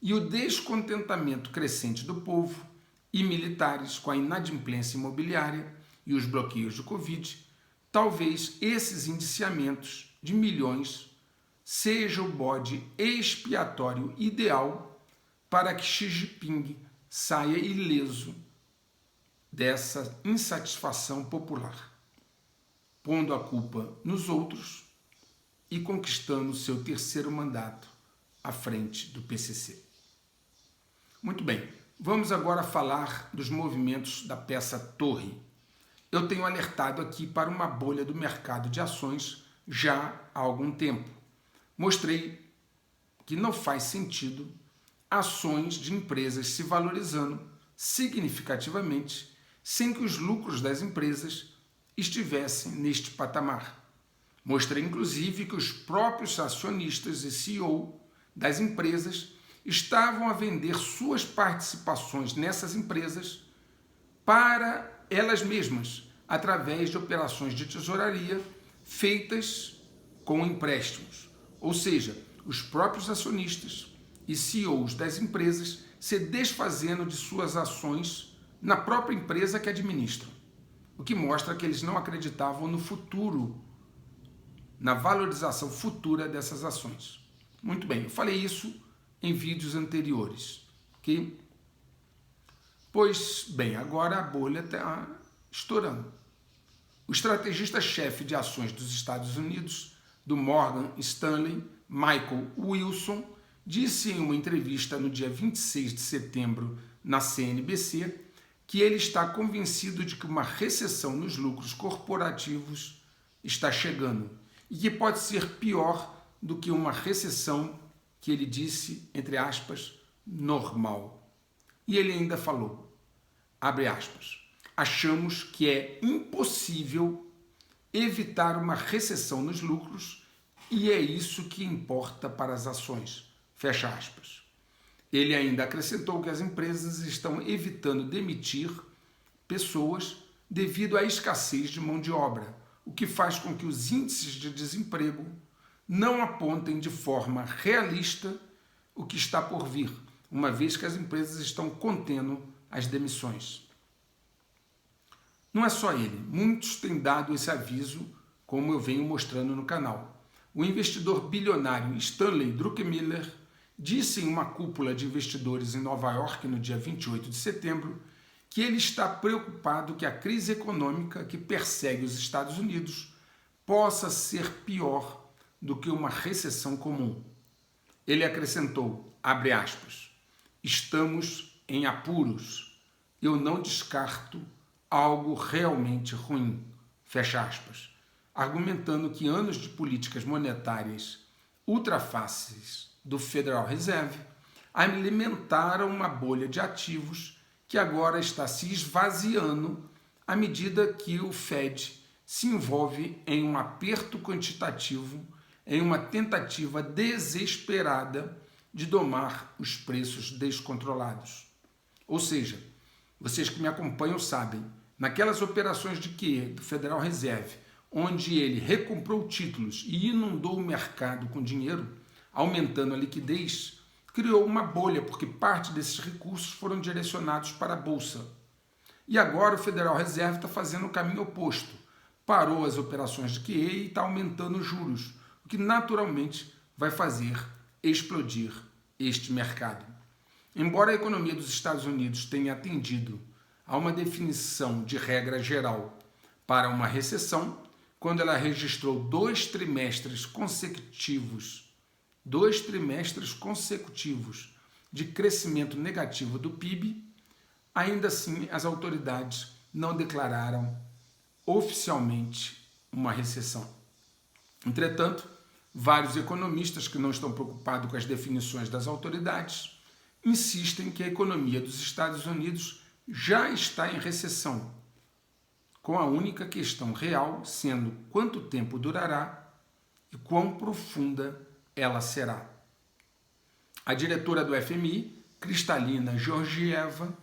Speaker 1: e o descontentamento crescente do povo e militares com a inadimplência imobiliária e os bloqueios de Covid, talvez esses indiciamentos de milhões seja o bode expiatório ideal para que Xi Jinping saia ileso dessa insatisfação popular, pondo a culpa nos outros e conquistando seu terceiro mandato à frente do PCC. Muito bem, vamos agora falar dos movimentos da peça Torre. Eu tenho alertado aqui para uma bolha do mercado de ações já há algum tempo. Mostrei que não faz sentido ações de empresas se valorizando significativamente sem que os lucros das empresas estivessem neste patamar. Mostrei, inclusive, que os próprios acionistas e CEO das empresas estavam a vender suas participações nessas empresas para elas mesmas, através de operações de tesouraria feitas com empréstimos. Ou seja, os próprios acionistas e CEOs das empresas se desfazendo de suas ações na própria empresa que administram, o que mostra que eles não acreditavam no futuro, na valorização futura dessas ações. Muito bem, eu falei isso em vídeos anteriores, ok? Pois bem, agora a bolha está estourando. O estrategista-chefe de ações dos Estados Unidos, do Morgan Stanley, Michael Wilson, disse em uma entrevista no dia 26 de setembro na CNBC que ele está convencido de que uma recessão nos lucros corporativos está chegando e que pode ser pior do que uma recessão que ele disse, entre aspas, normal. E ele ainda falou, abre aspas, achamos que é impossível evitar uma recessão nos lucros e é isso que importa para as ações, fecha aspas. Ele ainda acrescentou que as empresas estão evitando demitir pessoas devido à escassez de mão de obra, o que faz com que os índices de desemprego não apontem de forma realista o que está por vir, uma vez que as empresas estão contendo as demissões. Não é só ele, muitos têm dado esse aviso, como eu venho mostrando no canal. O investidor bilionário Stanley Druckenmiller disse em uma cúpula de investidores em Nova York no dia 28 de setembro que ele está preocupado que a crise econômica que persegue os Estados Unidos possa ser pior do que uma recessão comum. Ele acrescentou, abre aspas, estamos em apuros, eu não descarto algo realmente ruim, fecha aspas, argumentando que anos de políticas monetárias ultrafáceis do Federal Reserve alimentaram uma bolha de ativos que agora está se esvaziando à medida que o Fed se envolve em um aperto quantitativo, em uma tentativa desesperada de domar os preços descontrolados. Ou seja, vocês que me acompanham sabem, naquelas operações de QE do Federal Reserve, onde ele recomprou títulos e inundou o mercado com dinheiro, aumentando a liquidez, criou uma bolha, porque parte desses recursos foram direcionados para a Bolsa. E agora o Federal Reserve está fazendo o caminho oposto. Parou as operações de QE e está aumentando os juros, o que naturalmente vai fazer explodir este mercado. Embora a economia dos Estados Unidos tenha atendido a uma definição de regra geral para uma recessão, quando ela registrou dois trimestres consecutivos de crescimento negativo do PIB, ainda assim as autoridades não declararam oficialmente uma recessão. Entretanto, vários economistas que não estão preocupados com as definições das autoridades insistem que a economia dos Estados Unidos já está em recessão, com a única questão real sendo quanto tempo durará e quão profunda ela será. A diretora do FMI, Kristalina Georgieva,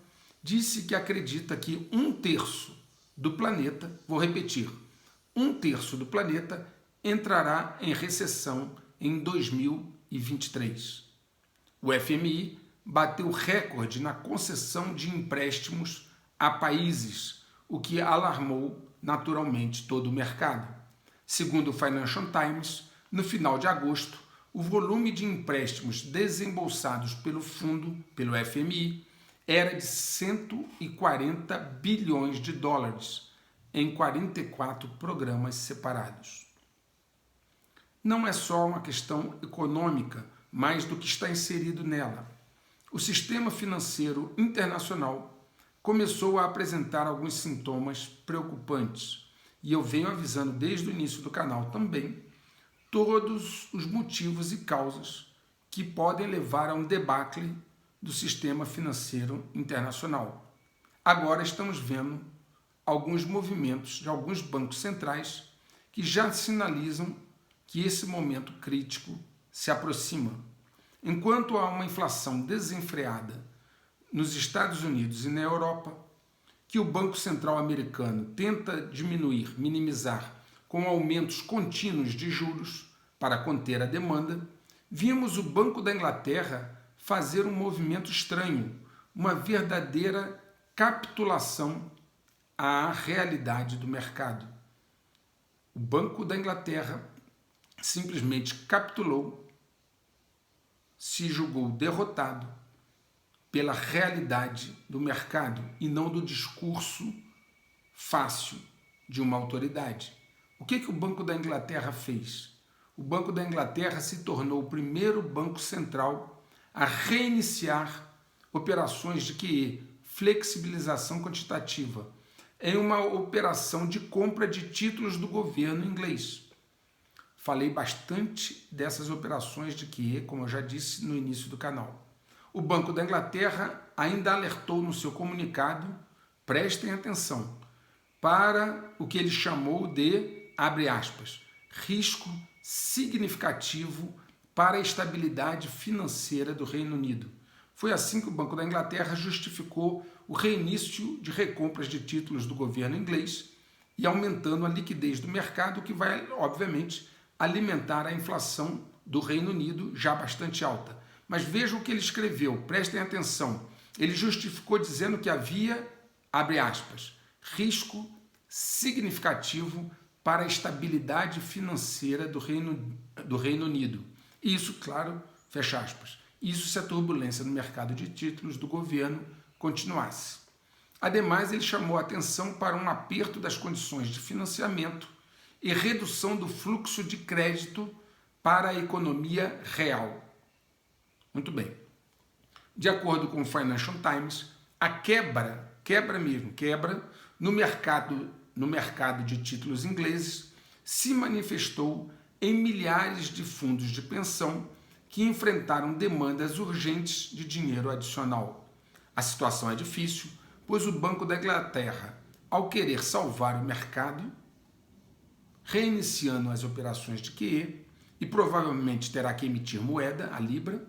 Speaker 1: disse que acredita que 1/3 do planeta, vou repetir, 1/3 do planeta entrará em recessão em 2023. O FMI bateu recorde na concessão de empréstimos a países, o que alarmou naturalmente todo o mercado. Segundo o Financial Times, no final de agosto, o volume de empréstimos desembolsados pelo FMI, era de 140 bilhões de dólares em 44 programas separados. Não é só uma questão econômica, mais do que está inserido nela. O sistema financeiro internacional começou a apresentar alguns sintomas preocupantes, e eu venho avisando desde o início do canal também todos os motivos e causas que podem levar a um debacle do sistema financeiro internacional. Agora estamos vendo alguns movimentos de alguns bancos centrais que já sinalizam que esse momento crítico se aproxima. Enquanto há uma inflação desenfreada nos Estados Unidos e na Europa, que o Banco Central americano tenta diminuir, minimizar com aumentos contínuos de juros para conter a demanda, vimos o Banco da Inglaterra fazer um movimento estranho, uma verdadeira capitulação à realidade do mercado. O Banco da Inglaterra simplesmente capitulou, se julgou derrotado pela realidade do mercado e não do discurso fácil de uma autoridade. O que o Banco da Inglaterra fez? O Banco da Inglaterra se tornou o primeiro banco central a reiniciar operações de QE, flexibilização quantitativa, em uma operação de compra de títulos do governo inglês. Falei bastante dessas operações de QE, como eu já disse no início do canal. O Banco da Inglaterra ainda alertou no seu comunicado, prestem atenção, para o que ele chamou de, abre aspas, risco significativo para a estabilidade financeira do Reino Unido. Foi assim que o Banco da Inglaterra justificou o reinício de recompras de títulos do governo inglês e aumentando a liquidez do mercado, que vai, obviamente, alimentar a inflação do Reino Unido, já bastante alta. Mas vejam o que ele escreveu, prestem atenção. Ele justificou dizendo que havia, abre aspas, risco significativo para a estabilidade financeira do Reino Unido. Isso, claro, fecha aspas. Isso se a turbulência no mercado de títulos do governo continuasse. Ademais, ele chamou a atenção para um aperto das condições de financiamento e redução do fluxo de crédito para a economia real. Muito bem. De acordo com o Financial Times, a quebra no mercado de títulos ingleses se manifestou em milhares de fundos de pensão que enfrentaram demandas urgentes de dinheiro adicional. A situação é difícil, pois o Banco da Inglaterra, ao querer salvar o mercado, reiniciando as operações de QE, e provavelmente terá que emitir moeda, a Libra,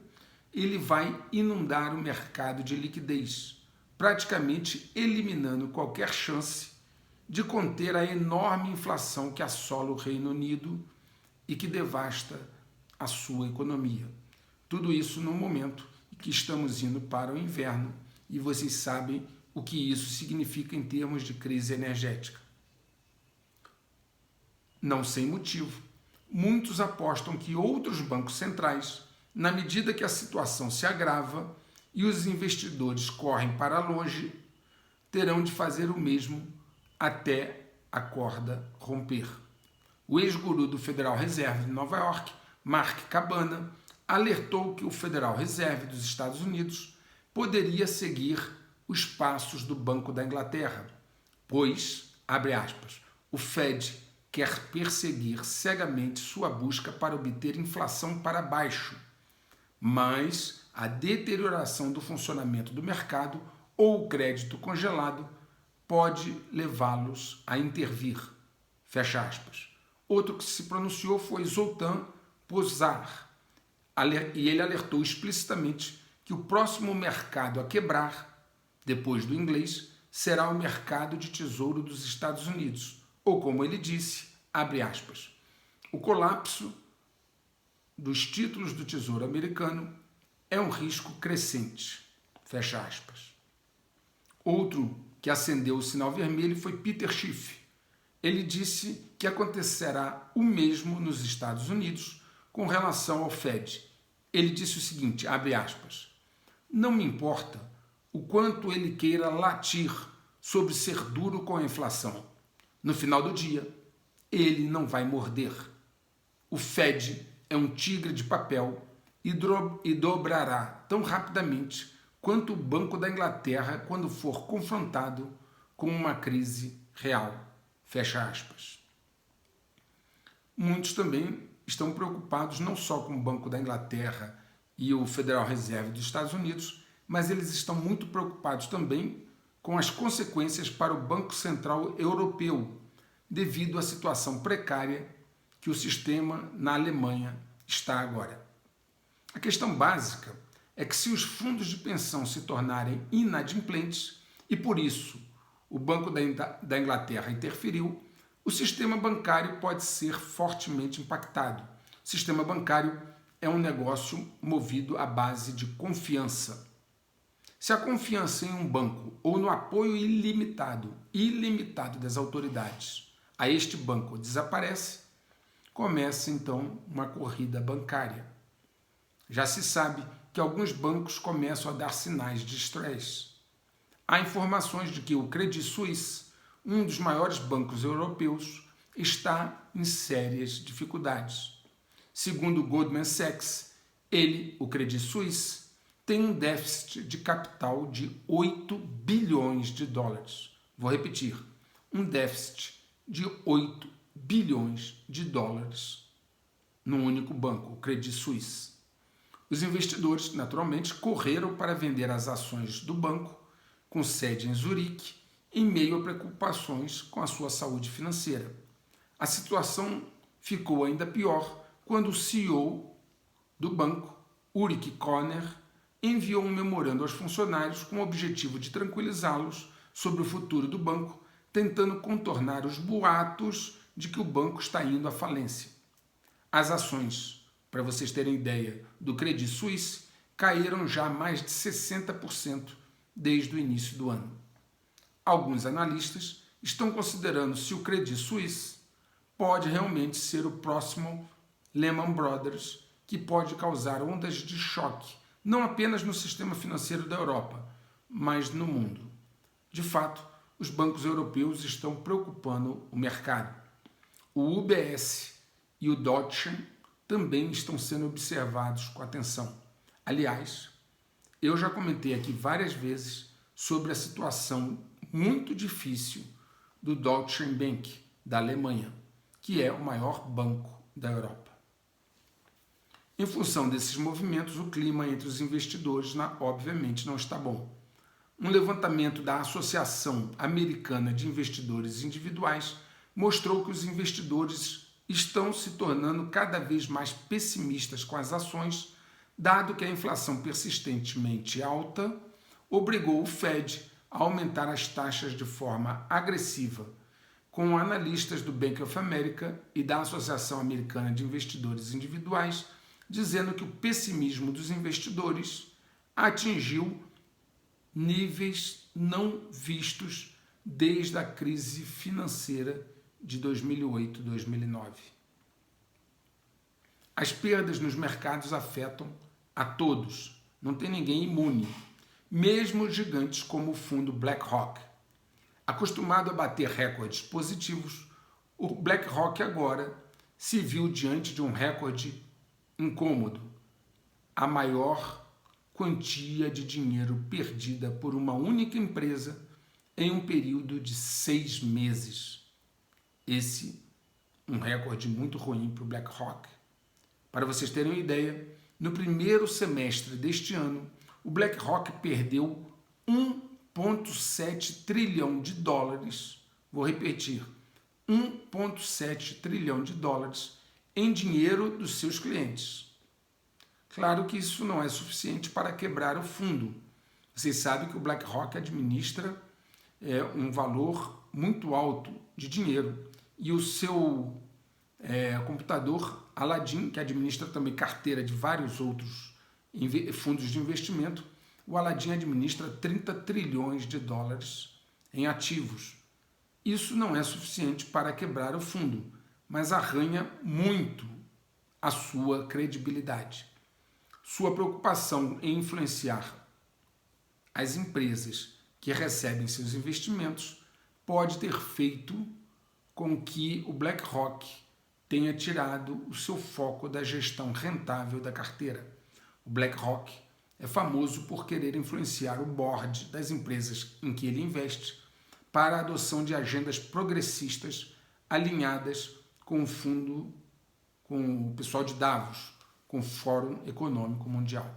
Speaker 1: ele vai inundar o mercado de liquidez, praticamente eliminando qualquer chance de conter a enorme inflação que assola o Reino Unido e que devasta a sua economia. Tudo isso no momento em que estamos indo para o inverno e vocês sabem o que isso significa em termos de crise energética. Não sem motivo, muitos apostam que outros bancos centrais, na medida que a situação se agrava e os investidores correm para longe, terão de fazer o mesmo até a corda romper. O ex-guru do Federal Reserve de Nova York, Mark Cabana, alertou que o Federal Reserve dos Estados Unidos poderia seguir os passos do Banco da Inglaterra, pois, abre aspas, o Fed quer perseguir cegamente sua busca para obter inflação para baixo, mas a deterioração do funcionamento do mercado ou o crédito congelado pode levá-los a intervir. Fecha aspas. Outro que se pronunciou foi Zoltan Pozsar, e ele alertou explicitamente que o próximo mercado a quebrar, depois do inglês, será o mercado de tesouro dos Estados Unidos, ou como ele disse, abre aspas, o colapso dos títulos do Tesouro americano é um risco crescente, fecha aspas. Outro que acendeu o sinal vermelho foi Peter Schiff. Ele disse que acontecerá o mesmo nos Estados Unidos com relação ao Fed. Ele disse o seguinte, abre aspas, não me importa o quanto ele queira latir sobre ser duro com a inflação. No final do dia, ele não vai morder. O Fed é um tigre de papel e dobrará tão rapidamente quanto o Banco da Inglaterra quando for confrontado com uma crise real. Fecha aspas. Muitos também estão preocupados não só com o Banco da Inglaterra e o Federal Reserve dos Estados Unidos, mas eles estão muito preocupados também com as consequências para o Banco Central Europeu, devido à situação precária que o sistema na Alemanha está agora. A questão básica é que se os fundos de pensão se tornarem inadimplentes e por isso o Banco da Inglaterra interferiu, o sistema bancário pode ser fortemente impactado. O sistema bancário é um negócio movido à base de confiança. Se a confiança em um banco ou no apoio ilimitado das autoridades a este banco desaparece, começa então uma corrida bancária. Já se sabe que alguns bancos começam a dar sinais de estresse. Há informações de que o Credit Suisse, um dos maiores bancos europeus, está em sérias dificuldades. Segundo Goldman Sachs, o Credit Suisse, tem um déficit de capital de 8 bilhões de dólares. Vou repetir, um déficit de 8 bilhões de dólares num único banco, o Credit Suisse. Os investidores, naturalmente, correram para vender as ações do banco, com sede em Zurique, em meio a preocupações com a sua saúde financeira. A situação ficou ainda pior quando o CEO do banco, Ulrich Körner, enviou um memorando aos funcionários com o objetivo de tranquilizá-los sobre o futuro do banco, tentando contornar os boatos de que o banco está indo à falência. As ações, para vocês terem ideia, do Credit Suisse caíram já mais de 60% desde o início do ano. Alguns analistas estão considerando se o Credit Suisse pode realmente ser o próximo Lehman Brothers, que pode causar ondas de choque, não apenas no sistema financeiro da Europa, mas no mundo. De fato, os bancos europeus estão preocupando o mercado. O UBS e o Deutsche também estão sendo observados com atenção. Aliás, eu já comentei aqui várias vezes sobre a situação muito difícil do Deutsche Bank, da Alemanha, que é o maior banco da Europa. Em função desses movimentos, o clima entre os investidores, obviamente, não está bom. Um levantamento da Associação Americana de Investidores Individuais mostrou que os investidores estão se tornando cada vez mais pessimistas com as ações, dado que a inflação persistentemente alta obrigou o Fed a aumentar as taxas de forma agressiva, com analistas do Bank of America e da Associação Americana de Investidores Individuais dizendo que o pessimismo dos investidores atingiu níveis não vistos desde a crise financeira de 2008 e 2009. As perdas nos mercados afetam a todos, não tem ninguém imune, mesmo gigantes como o fundo BlackRock. Acostumado a bater recordes positivos, o BlackRock agora se viu diante de um recorde incômodo, a maior quantia de dinheiro perdida por uma única empresa em um período de 6 meses. Esse um recorde muito ruim para o BlackRock. Para vocês terem uma ideia, no primeiro semestre deste ano, o BlackRock perdeu 1,7 trilhão de dólares, vou repetir, 1,7 trilhão de dólares em dinheiro dos seus clientes. Claro que isso não é suficiente para quebrar o fundo. Vocês sabem que o BlackRock administra um valor muito alto de dinheiro e o seu computador Aladdin, que administra também carteira de vários outros fundos de investimento, o Aladdin administra 30 trilhões de dólares em ativos. Isso não é suficiente para quebrar o fundo, mas arranha muito a sua credibilidade. Sua preocupação em influenciar as empresas que recebem seus investimentos pode ter feito com que o BlackRock tenha tirado o seu foco da gestão rentável da carteira. O BlackRock é famoso por querer influenciar o board das empresas em que ele investe para a adoção de agendas progressistas alinhadas com o fundo, com o pessoal de Davos, com o Fórum Econômico Mundial.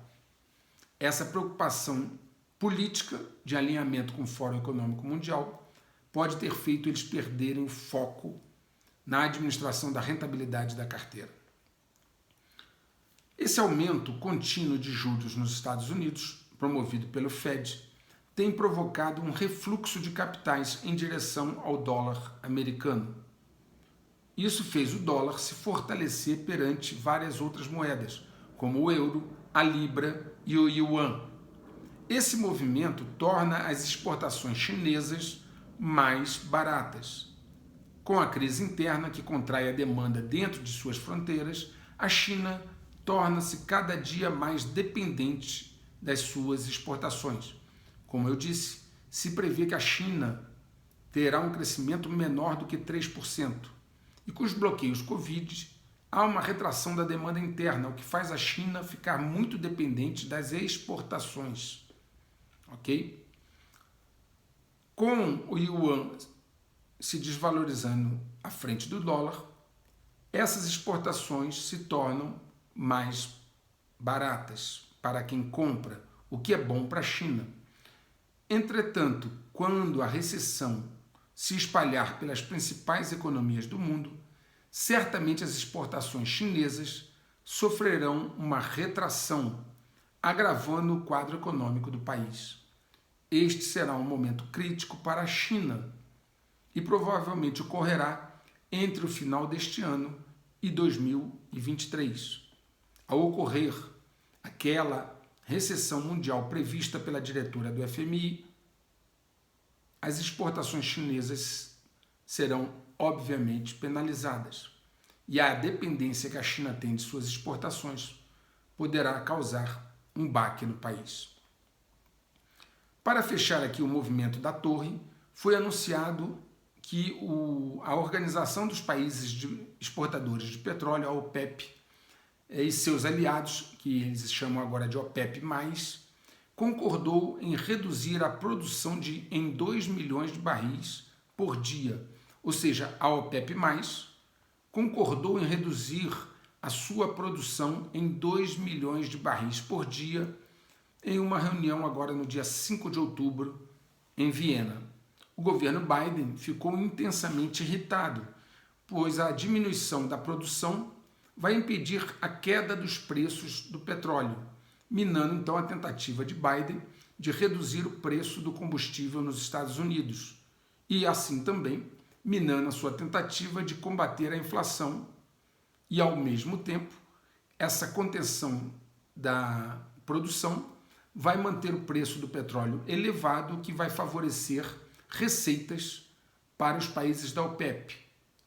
Speaker 1: Essa preocupação política de alinhamento com o Fórum Econômico Mundial pode ter feito eles perderem o foco na administração da rentabilidade da carteira. Esse aumento contínuo de juros nos Estados Unidos, promovido pelo Fed, tem provocado um refluxo de capitais em direção ao dólar americano. Isso fez o dólar se fortalecer perante várias outras moedas, como o euro, a libra e o yuan. Esse movimento torna as exportações chinesas mais baratas. Com a crise interna que contrai a demanda dentro de suas fronteiras, a China torna-se cada dia mais dependente das suas exportações. Como eu disse, se prevê que a China terá um crescimento menor do que 3%. E com os bloqueios Covid, há uma retração da demanda interna, o que faz a China ficar muito dependente das exportações. Ok? Com o yuan se desvalorizando à frente do dólar, essas exportações se tornam mais baratas para quem compra, o que é bom para a China. Entretanto, quando a recessão se espalhar pelas principais economias do mundo, certamente as exportações chinesas sofrerão uma retração, agravando o quadro econômico do país. Este será um momento crítico para a China e provavelmente ocorrerá entre o final deste ano e 2023. Ao ocorrer aquela recessão mundial prevista pela diretora do FMI, as exportações chinesas serão obviamente penalizadas e a dependência que a China tem de suas exportações poderá causar um baque no país. Para fechar aqui o movimento da torre, foi anunciado que a Organização dos Países Exportadores de Petróleo, a OPEP, e seus aliados, que eles chamam agora de OPEP+, concordou em reduzir a produção em 2 milhões de barris por dia. Ou seja, a OPEP+, concordou em reduzir a sua produção em 2 milhões de barris por dia em uma reunião agora no dia 5 de outubro em Viena. O governo Biden ficou intensamente irritado, pois a diminuição da produção vai impedir a queda dos preços do petróleo, minando então a tentativa de Biden de reduzir o preço do combustível nos Estados Unidos e assim também minando a sua tentativa de combater a inflação e ao mesmo tempo essa contenção da produção vai manter o preço do petróleo elevado, o que vai favorecer receitas para os países da OPEP,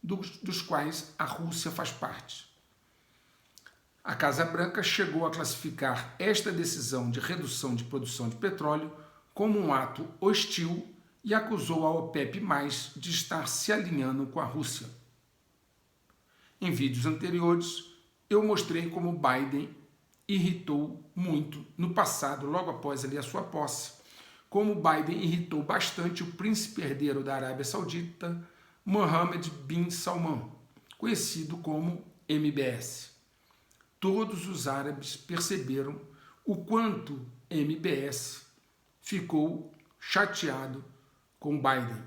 Speaker 1: dos quais a Rússia faz parte. A Casa Branca chegou a classificar esta decisão de redução de produção de petróleo como um ato hostil e acusou a OPEP+ de estar se alinhando com a Rússia. Em vídeos anteriores, eu mostrei como Biden irritou muito no passado, logo após ali a sua posse, como Biden irritou bastante o príncipe herdeiro da Arábia Saudita, Mohammed bin Salman, conhecido como MBS. Todos os árabes perceberam o quanto MBS ficou chateado com Biden.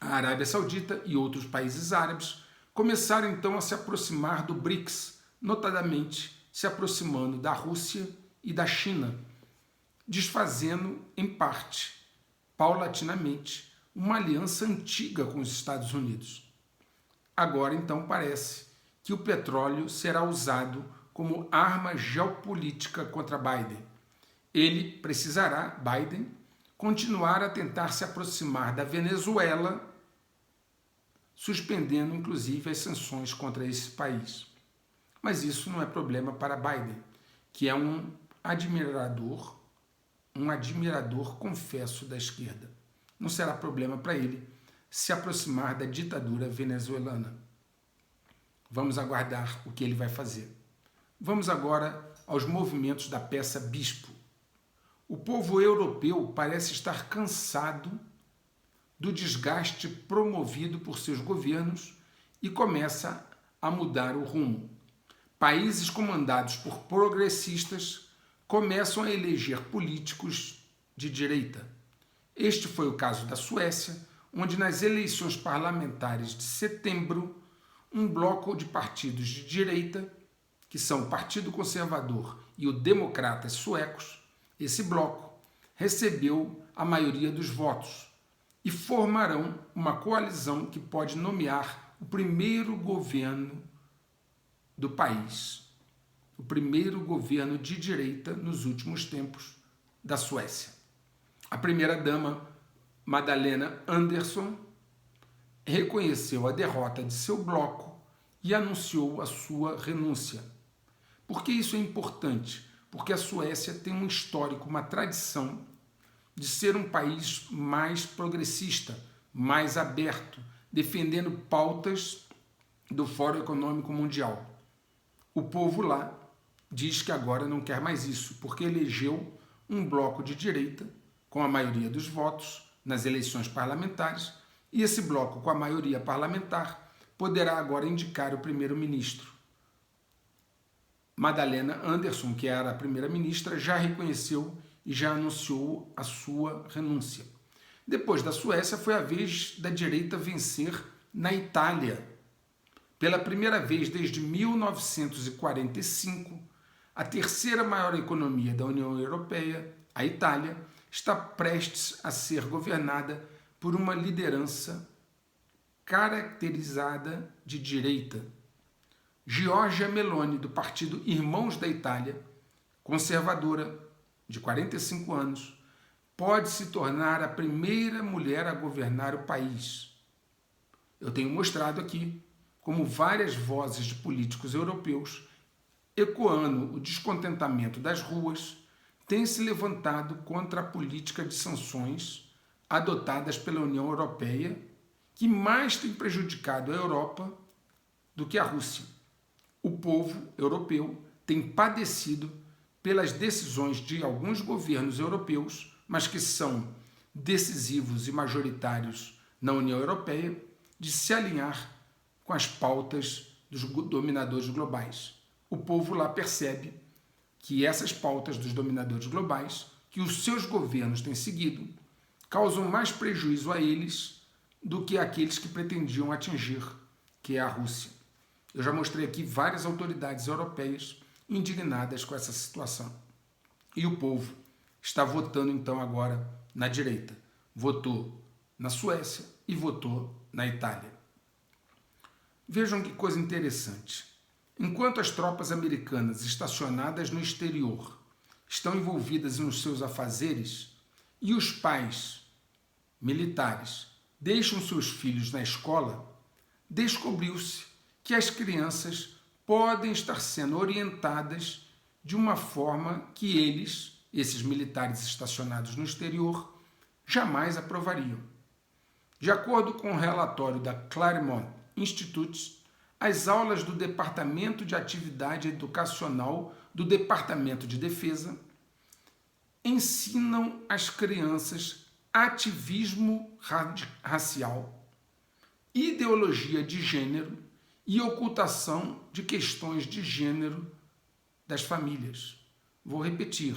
Speaker 1: A Arábia Saudita e outros países árabes começaram então a se aproximar do BRICS, notadamente se aproximando da Rússia e da China, desfazendo, em parte, paulatinamente, uma aliança antiga com os Estados Unidos. Agora, então, parece que o petróleo será usado como arma geopolítica contra Biden. Ele precisará, Biden, continuar a tentar se aproximar da Venezuela, suspendendo inclusive as sanções contra esse país. Mas isso não é problema para Biden, que é um admirador, confesso, da esquerda. Não será problema para ele se aproximar da ditadura venezuelana. Vamos aguardar o que ele vai fazer. Vamos agora aos movimentos da peça Bispo. O povo europeu parece estar cansado do desgaste promovido por seus governos e começa a mudar o rumo. Países comandados por progressistas começam a eleger políticos de direita. Este foi o caso da Suécia, onde nas eleições parlamentares de setembro, um bloco de partidos de direita, que são o Partido Conservador e o Democratas Suecos, esse bloco recebeu a maioria dos votos e formarão uma coalizão que pode nomear o primeiro governo do país, o primeiro governo de direita nos últimos tempos da Suécia. A primeira-dama, Magdalena Andersson, reconheceu a derrota de seu bloco e anunciou a sua renúncia. Por que isso é importante? Porque a Suécia tem um histórico, uma tradição de ser um país mais progressista, mais aberto, defendendo pautas do Fórum Econômico Mundial. O povo lá diz que agora não quer mais isso, porque elegeu um bloco de direita com a maioria dos votos nas eleições parlamentares, e esse bloco com a maioria parlamentar poderá agora indicar o primeiro-ministro. Magdalena Andersson, que era a primeira-ministra, já reconheceu e já anunciou a sua renúncia. Depois da Suécia, foi a vez da direita vencer na Itália. Pela primeira vez desde 1945, a terceira maior economia da União Europeia, a Itália, está prestes a ser governada por uma liderança caracterizada de direita. Giorgia Meloni, do partido Irmãos da Itália, conservadora, de 45 anos, pode se tornar a primeira mulher a governar o país. Eu tenho mostrado aqui como várias vozes de políticos europeus, ecoando o descontentamento das ruas, têm se levantado contra a política de sanções adotadas pela União Europeia, que mais tem prejudicado a Europa do que a Rússia. O povo europeu tem padecido pelas decisões de alguns governos europeus, mas que são decisivos e majoritários na União Europeia, de se alinhar com as pautas dos dominadores globais. O povo lá percebe que essas pautas dos dominadores globais, que os seus governos têm seguido, causam mais prejuízo a eles do que aqueles que pretendiam atingir, que é a Rússia. Eu já mostrei aqui várias autoridades europeias indignadas com essa situação. E o povo está votando então agora na direita. Votou na Suécia e votou na Itália. Vejam que coisa interessante. Enquanto as tropas americanas estacionadas no exterior estão envolvidas nos seus afazeres e os pais militares deixam seus filhos na escola, descobriu-se que as crianças podem estar sendo orientadas de uma forma que eles, esses militares estacionados no exterior, jamais aprovariam. De acordo com o relatório da Claremont Institute, as aulas do Departamento de Atividade Educacional do Departamento de Defesa ensinam às crianças ativismo racial, ideologia de gênero e ocultação de questões de gênero das famílias. Vou repetir.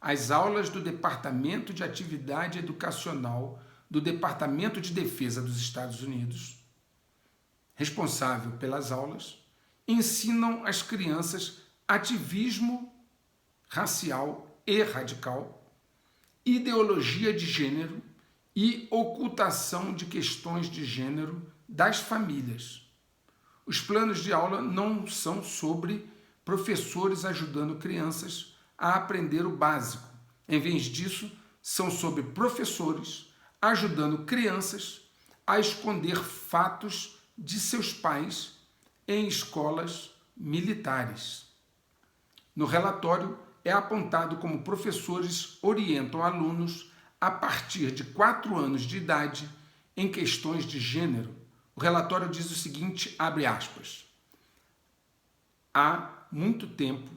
Speaker 1: As aulas do Departamento de Atividade Educacional do Departamento de Defesa dos Estados Unidos, responsável pelas aulas, ensinam às crianças ativismo racial e radical, ideologia de gênero e ocultação de questões de gênero das famílias. Os planos de aula não são sobre professores ajudando crianças a aprender o básico. Em vez disso, são sobre professores ajudando crianças a esconder fatos de seus pais em escolas militares. No relatório, é apontado como professores orientam alunos a partir de 4 anos de idade em questões de gênero. O relatório diz o seguinte, abre aspas, há muito tempo,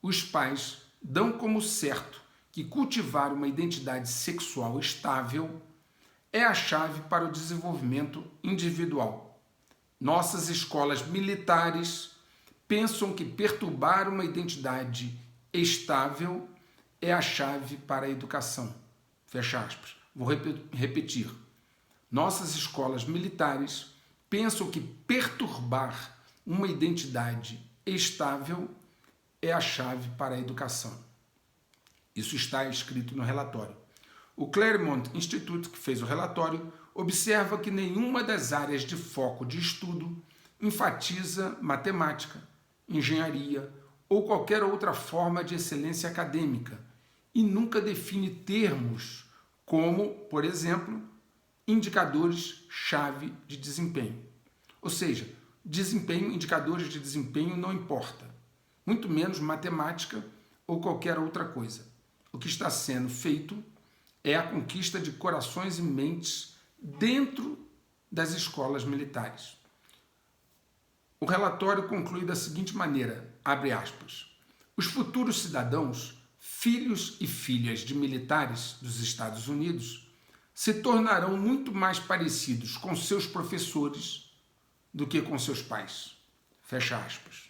Speaker 1: os pais dão como certo que cultivar uma identidade sexual estável é a chave para o desenvolvimento individual. Nossas escolas militares pensam que perturbar uma identidade estável é a chave para a educação. Fecha aspas. Vou repetir. Nossas escolas militares pensam que perturbar uma identidade estável é a chave para a educação. Isso está escrito no relatório. O Claremont Institute, que fez o relatório, observa que nenhuma das áreas de foco de estudo enfatiza matemática, engenharia ou qualquer outra forma de excelência acadêmica e nunca define termos como, por exemplo, indicadores-chave de desempenho. Ou seja, desempenho, indicadores de desempenho não importa, muito menos matemática ou qualquer outra coisa. O que está sendo feito é a conquista de corações e mentes dentro das escolas militares. O relatório conclui da seguinte maneira, abre aspas, os futuros cidadãos, filhos e filhas de militares dos Estados Unidos, se tornarão muito mais parecidos com seus professores do que com seus pais. Fecha aspas.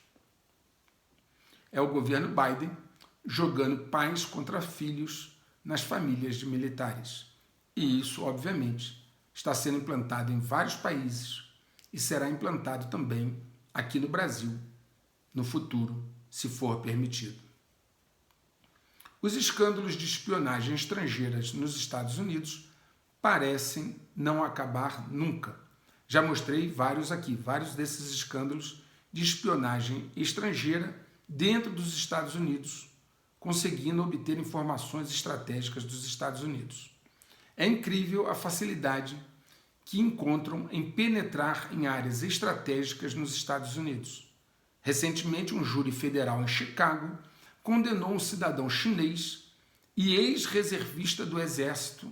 Speaker 1: É o governo Biden jogando pais contra filhos nas famílias de militares. E isso, obviamente, está sendo implantado em vários países e será implantado também aqui no Brasil, no futuro, se for permitido. Os escândalos de espionagem estrangeiras nos Estados Unidos parecem não acabar nunca. Já mostrei vários aqui, vários desses escândalos de espionagem estrangeira dentro dos Estados Unidos, conseguindo obter informações estratégicas dos Estados Unidos. É incrível a facilidade que encontram em penetrar em áreas estratégicas nos Estados Unidos. Recentemente, um júri federal em Chicago condenou um cidadão chinês e ex-reservista do Exército,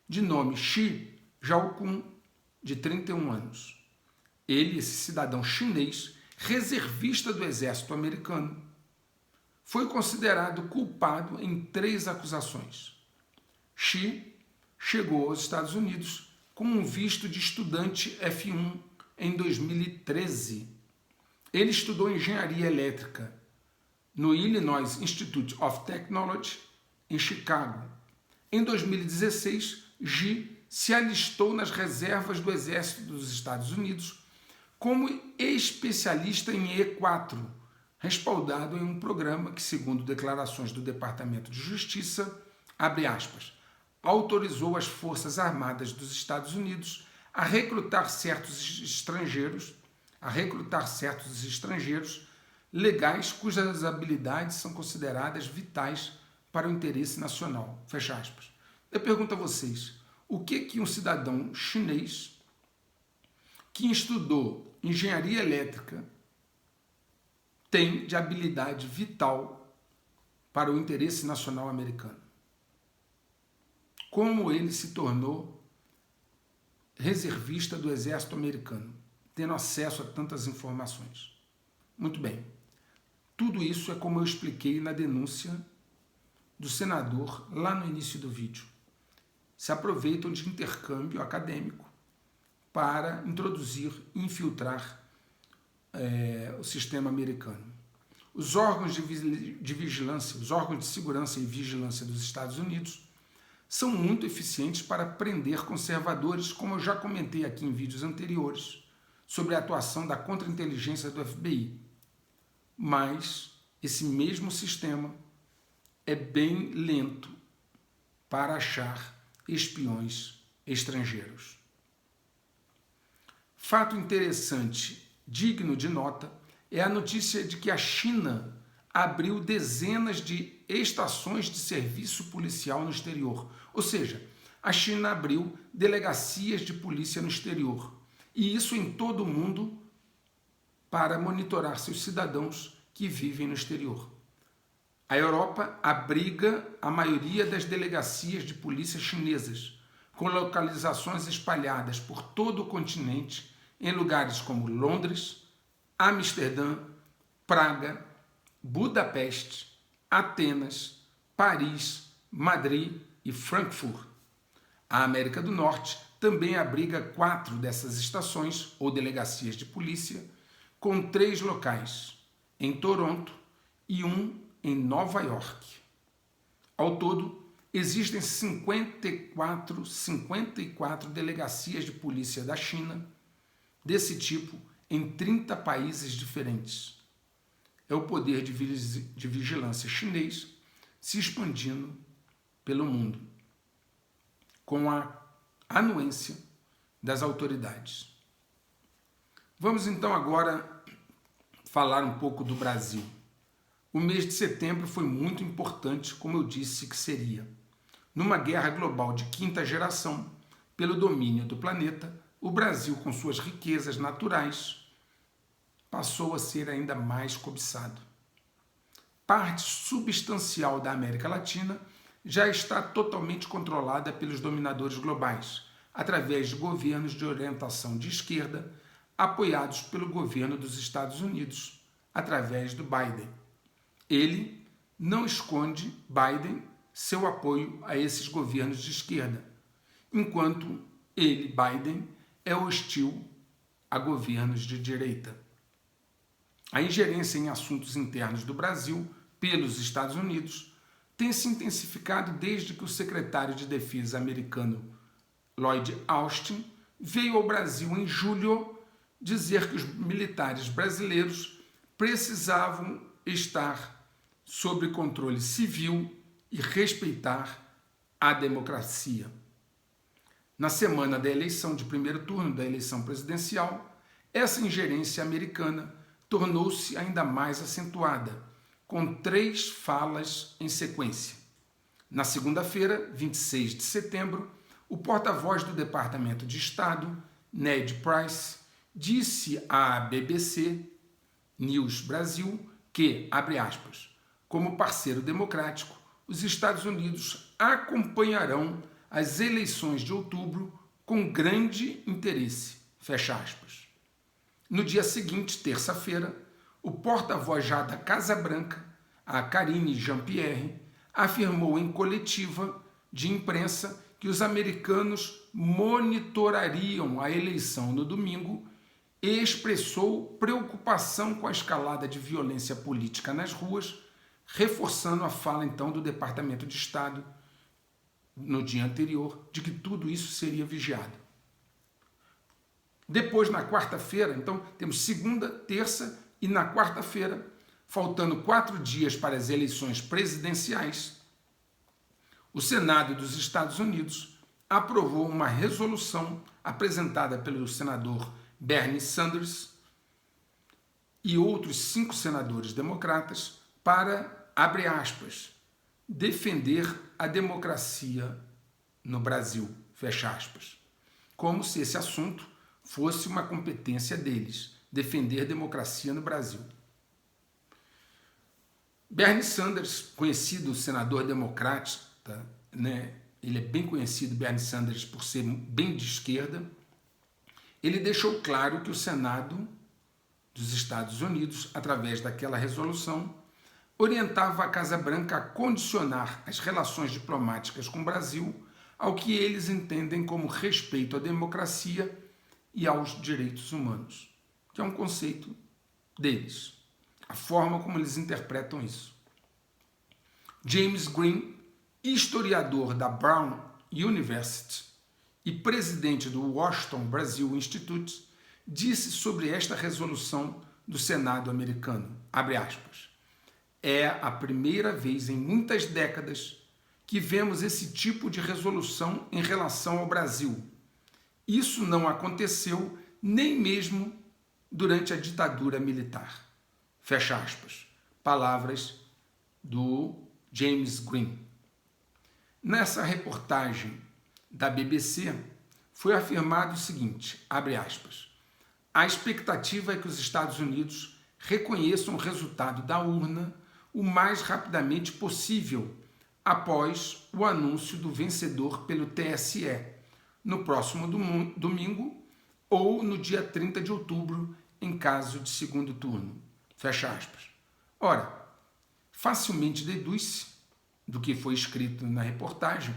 Speaker 1: de nome Shi Zhaokun, de 31 anos. Ele, esse cidadão chinês, reservista do Exército americano, foi considerado culpado em 3 acusações. Shi chegou aos Estados Unidos com um visto de estudante F1 em 2013. Ele estudou engenharia elétrica no Illinois Institute of Technology, em Chicago. Em 2016, Xi se alistou nas reservas do Exército dos Estados Unidos como especialista em E4, respaldado em um programa que, segundo declarações do Departamento de Justiça, abre aspas, autorizou as Forças Armadas dos Estados Unidos a recrutar certos estrangeiros legais cujas habilidades são consideradas vitais para o interesse nacional. Fecha aspas. Eu pergunto a vocês, o que um cidadão chinês que estudou engenharia elétrica tem de habilidade vital para o interesse nacional americano? Como ele se tornou reservista do exército americano, tendo acesso a tantas informações? Muito bem. Tudo isso é como eu expliquei na denúncia do senador lá no início do vídeo. Se aproveitam de intercâmbio acadêmico para introduzir e infiltrar o sistema americano. Os órgãos de vigilância, os órgãos de segurança e vigilância dos Estados Unidos são muito eficientes para prender conservadores, como eu já comentei aqui em vídeos anteriores, sobre a atuação da contra-inteligência do FBI. Mas esse mesmo sistema é bem lento para achar espiões estrangeiros. Fato interessante, digno de nota, é a notícia de que a China abriu dezenas de estações de serviço policial no exterior. Ou seja, a China abriu delegacias de polícia no exterior. E isso em todo o mundo para monitorar seus cidadãos que vivem no exterior. A Europa abriga a maioria das delegacias de polícia chinesas, com localizações espalhadas por todo o continente, em lugares como Londres, Amsterdã, Praga, Budapeste, Atenas, Paris, Madrid e Frankfurt. A América do Norte também abriga 4 dessas estações ou delegacias de polícia, com 3 locais, em Toronto e 1 em Nova York. Ao todo, existem 54 delegacias de polícia da China desse tipo em 30 países diferentes. É o poder de vigilância chinês se expandindo pelo mundo, com a anuência das autoridades. Vamos então agora falar um pouco do Brasil. O mês de setembro foi muito importante, como eu disse que seria. Numa guerra global de 5ª geração, pelo domínio do planeta, o Brasil, com suas riquezas naturais, passou a ser ainda mais cobiçado. Parte substancial da América Latina já está totalmente controlada pelos dominadores globais, através de governos de orientação de esquerda, apoiados pelo governo dos Estados Unidos, através do Biden. Ele não esconde, Biden, seu apoio a esses governos de esquerda, enquanto ele, Biden, é hostil a governos de direita. A ingerência em assuntos internos do Brasil pelos Estados Unidos tem se intensificado desde que o secretário de Defesa americano Lloyd Austin veio ao Brasil em julho dizer que os militares brasileiros precisavam estar sob controle civil e respeitar a democracia. Na semana da eleição de primeiro turno da eleição presidencial, essa ingerência americana tornou-se ainda mais acentuada, com 3 falas em sequência. Na segunda-feira, 26 de setembro, o porta-voz do Departamento de Estado, Ned Price, disse à BBC News Brasil que, abre aspas, como parceiro democrático, os Estados Unidos acompanharão as eleições de outubro com grande interesse, fecha aspas. No dia seguinte, terça-feira, o porta-voz já da Casa Branca, a Karine Jean-Pierre, afirmou em coletiva de imprensa que os americanos monitorariam a eleição no domingo e expressou preocupação com a escalada de violência política nas ruas, reforçando a fala, então, do Departamento de Estado no dia anterior, de que tudo isso seria vigiado. Depois, na quarta-feira, então, temos segunda, terça e na quarta-feira, faltando 4 dias para as eleições presidenciais, o Senado dos Estados Unidos aprovou uma resolução apresentada pelo senador Bernie Sanders, e outros 5 senadores democratas para, abre aspas, defender a democracia no Brasil, fecha aspas. Como se esse assunto fosse uma competência deles, defender a democracia no Brasil. Bernie Sanders, conhecido senador democrata, né? Ele é bem conhecido, Bernie Sanders, por ser bem de esquerda. Ele deixou claro que o Senado dos Estados Unidos, através daquela resolução, orientava a Casa Branca a condicionar as relações diplomáticas com o Brasil ao que eles entendem como respeito à democracia e aos direitos humanos, que é um conceito deles, a forma como eles interpretam isso. James Green, historiador da Brown University e presidente do Washington Brasil Institute, disse sobre esta resolução do Senado americano, abre aspas, é a primeira vez em muitas décadas que vemos esse tipo de resolução em relação ao Brasil. Isso não aconteceu nem mesmo durante a ditadura militar. Fecha aspas. Palavras do James Green. Nessa reportagem da BBC, foi afirmado o seguinte, abre aspas, a expectativa é que os Estados Unidos reconheçam o resultado da urna o mais rapidamente possível após o anúncio do vencedor pelo TSE, no próximo domingo ou no dia 30 de outubro, em caso de segundo turno. Fecha aspas. Ora, facilmente deduz-se do que foi escrito na reportagem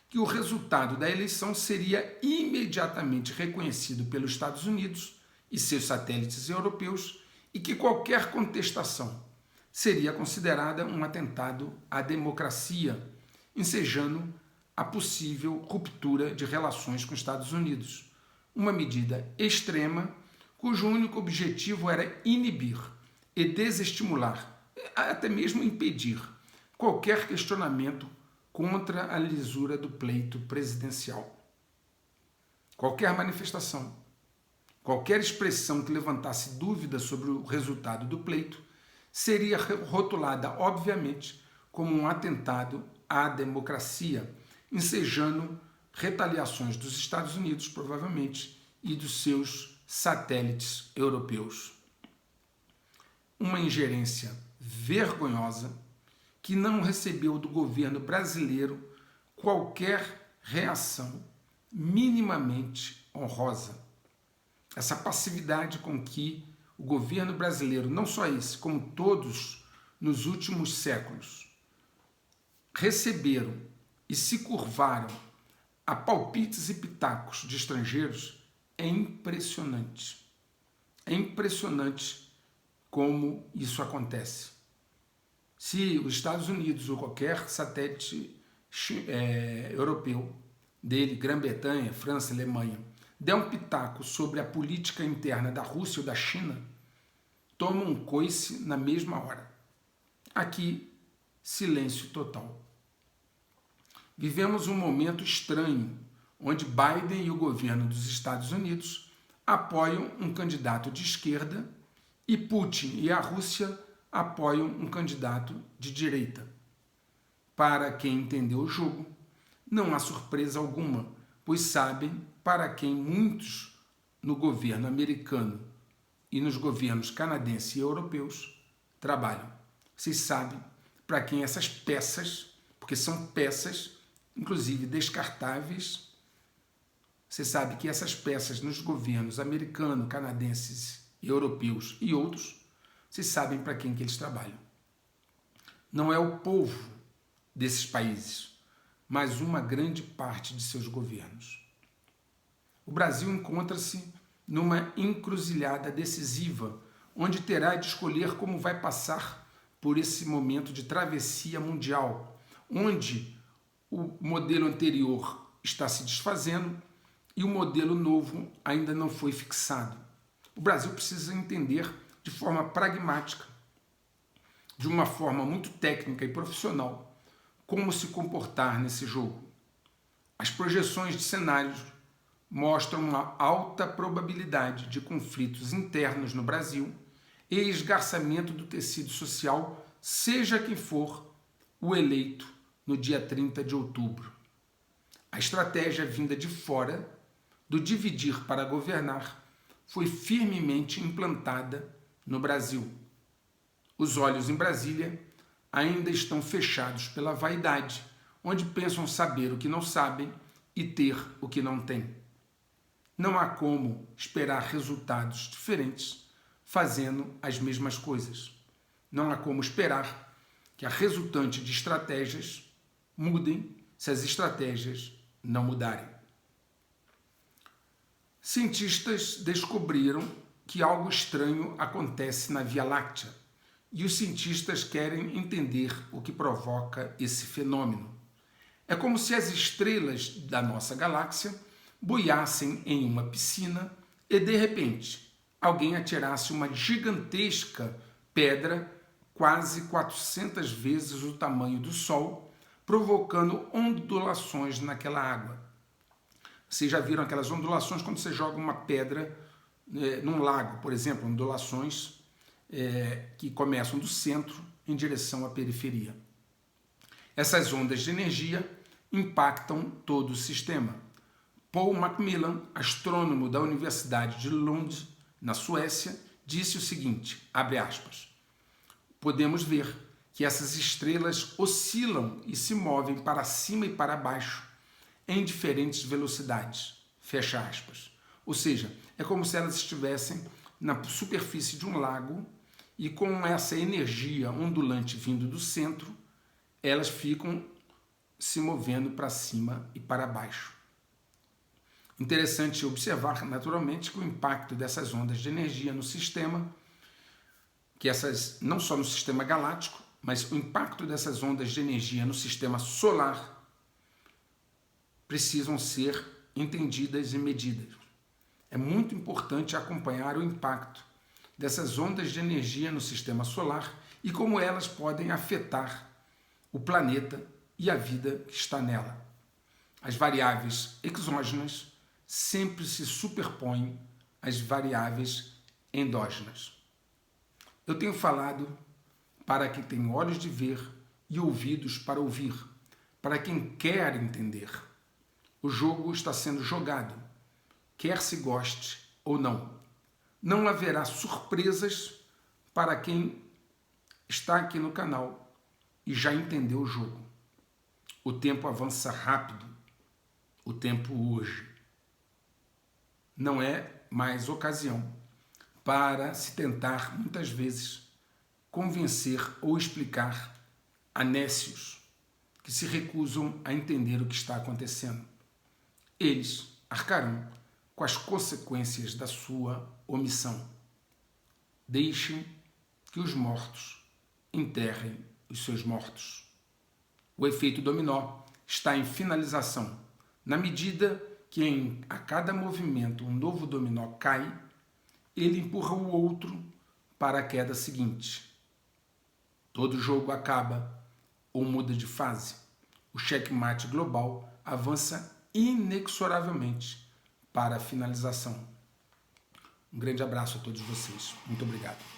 Speaker 1: que o resultado da eleição seria imediatamente reconhecido pelos Estados Unidos e seus satélites europeus e que qualquer contestação seria considerada um atentado à democracia, ensejando a possível ruptura de relações com os Estados Unidos, uma medida extrema cujo único objetivo era inibir e desestimular, até mesmo impedir, qualquer questionamento contra a lisura do pleito presidencial. Qualquer manifestação, qualquer expressão que levantasse dúvidas sobre o resultado do pleito seria rotulada, obviamente, como um atentado à democracia, ensejando retaliações dos Estados Unidos, provavelmente, e dos seus satélites europeus. Uma ingerência vergonhosa que não recebeu do governo brasileiro qualquer reação minimamente honrosa. Essa passividade com que o governo brasileiro, não só esse, como todos nos últimos séculos, receberam e se curvaram a palpites e pitacos de estrangeiros, é impressionante. É impressionante como isso acontece. Se os Estados Unidos ou qualquer satélite europeu dele, Grã-Bretanha, França, Alemanha, der um pitaco sobre a política interna da Rússia ou da China, toma um coice na mesma hora. Aqui, silêncio total. Vivemos um momento estranho, onde Biden e o governo dos Estados Unidos apoiam um candidato de esquerda e Putin e a Rússia apoiam um candidato de direita. Para quem entendeu o jogo, não há surpresa alguma, pois sabem para quem muitos no governo americano e nos governos canadense e europeus trabalham. Vocês sabem para quem essas peças, porque são peças, inclusive descartáveis, você sabe que essas peças nos governos americanos, canadenses, europeus e outros, vocês sabem para quem que eles trabalham. Não é o povo desses países, mas uma grande parte de seus governos. O Brasil encontra-se numa encruzilhada decisiva, onde terá de escolher como vai passar por esse momento de travessia mundial, onde o modelo anterior está se desfazendo e o modelo novo ainda não foi fixado. O Brasil precisa entender de forma pragmática, de uma forma muito técnica e profissional, como se comportar nesse jogo. As projeções de cenários mostram uma alta probabilidade de conflitos internos no Brasil e esgarçamento do tecido social, seja quem for o eleito no dia 30 de outubro. A estratégia vinda de fora, do dividir para governar, foi firmemente implantada no Brasil. Os olhos em Brasília ainda estão fechados pela vaidade, onde pensam saber o que não sabem e ter o que não têm. Não há como esperar resultados diferentes fazendo as mesmas coisas. Não há como esperar que a resultante de estratégias mudem se as estratégias não mudarem. Cientistas descobriram que algo estranho acontece na Via Láctea e os cientistas querem entender o que provoca esse fenômeno. É como se as estrelas da nossa galáxia boiassem em uma piscina e, de repente, alguém atirasse uma gigantesca pedra, quase 400 vezes o tamanho do Sol, provocando ondulações naquela água. Vocês já viram aquelas ondulações quando você joga uma pedra num lago, por exemplo, ondulações que começam do centro em direção à periferia. Essas ondas de energia impactam todo o sistema. Paul Macmillan, astrônomo da Universidade de Lund, na Suécia, disse o seguinte, abre aspas, podemos ver que essas estrelas oscilam e se movem para cima e para baixo em diferentes velocidades, fecha aspas. Ou seja, é como se elas estivessem na superfície de um lago e com essa energia ondulante vindo do centro, elas ficam se movendo para cima e para baixo. Interessante observar, naturalmente, que o impacto dessas ondas de energia no sistema, que essas não só no sistema galáctico, mas o impacto dessas ondas de energia no sistema solar precisam ser entendidas e medidas. É muito importante acompanhar o impacto dessas ondas de energia no sistema solar e como elas podem afetar o planeta e a vida que está nela. As variáveis exógenas sempre se superpõem às variáveis endógenas. Eu tenho falado para quem tem olhos de ver e ouvidos para ouvir, para quem quer entender. O jogo está sendo jogado, quer se goste ou não. Não haverá surpresas para quem está aqui no canal e já entendeu o jogo. O tempo avança rápido, o tempo hoje. Não é mais ocasião para se tentar, muitas vezes, convencer ou explicar a nécios que se recusam a entender o que está acontecendo. Eles arcarão com as consequências da sua omissão. Deixem que os mortos enterrem os seus mortos. O efeito dominó está em finalização. Na medida que a cada movimento um novo dominó cai, ele empurra o outro para a queda seguinte. Todo jogo acaba ou muda de fase. O checkmate global avança inexoravelmente para a finalização. Um grande abraço a todos vocês. Muito obrigado.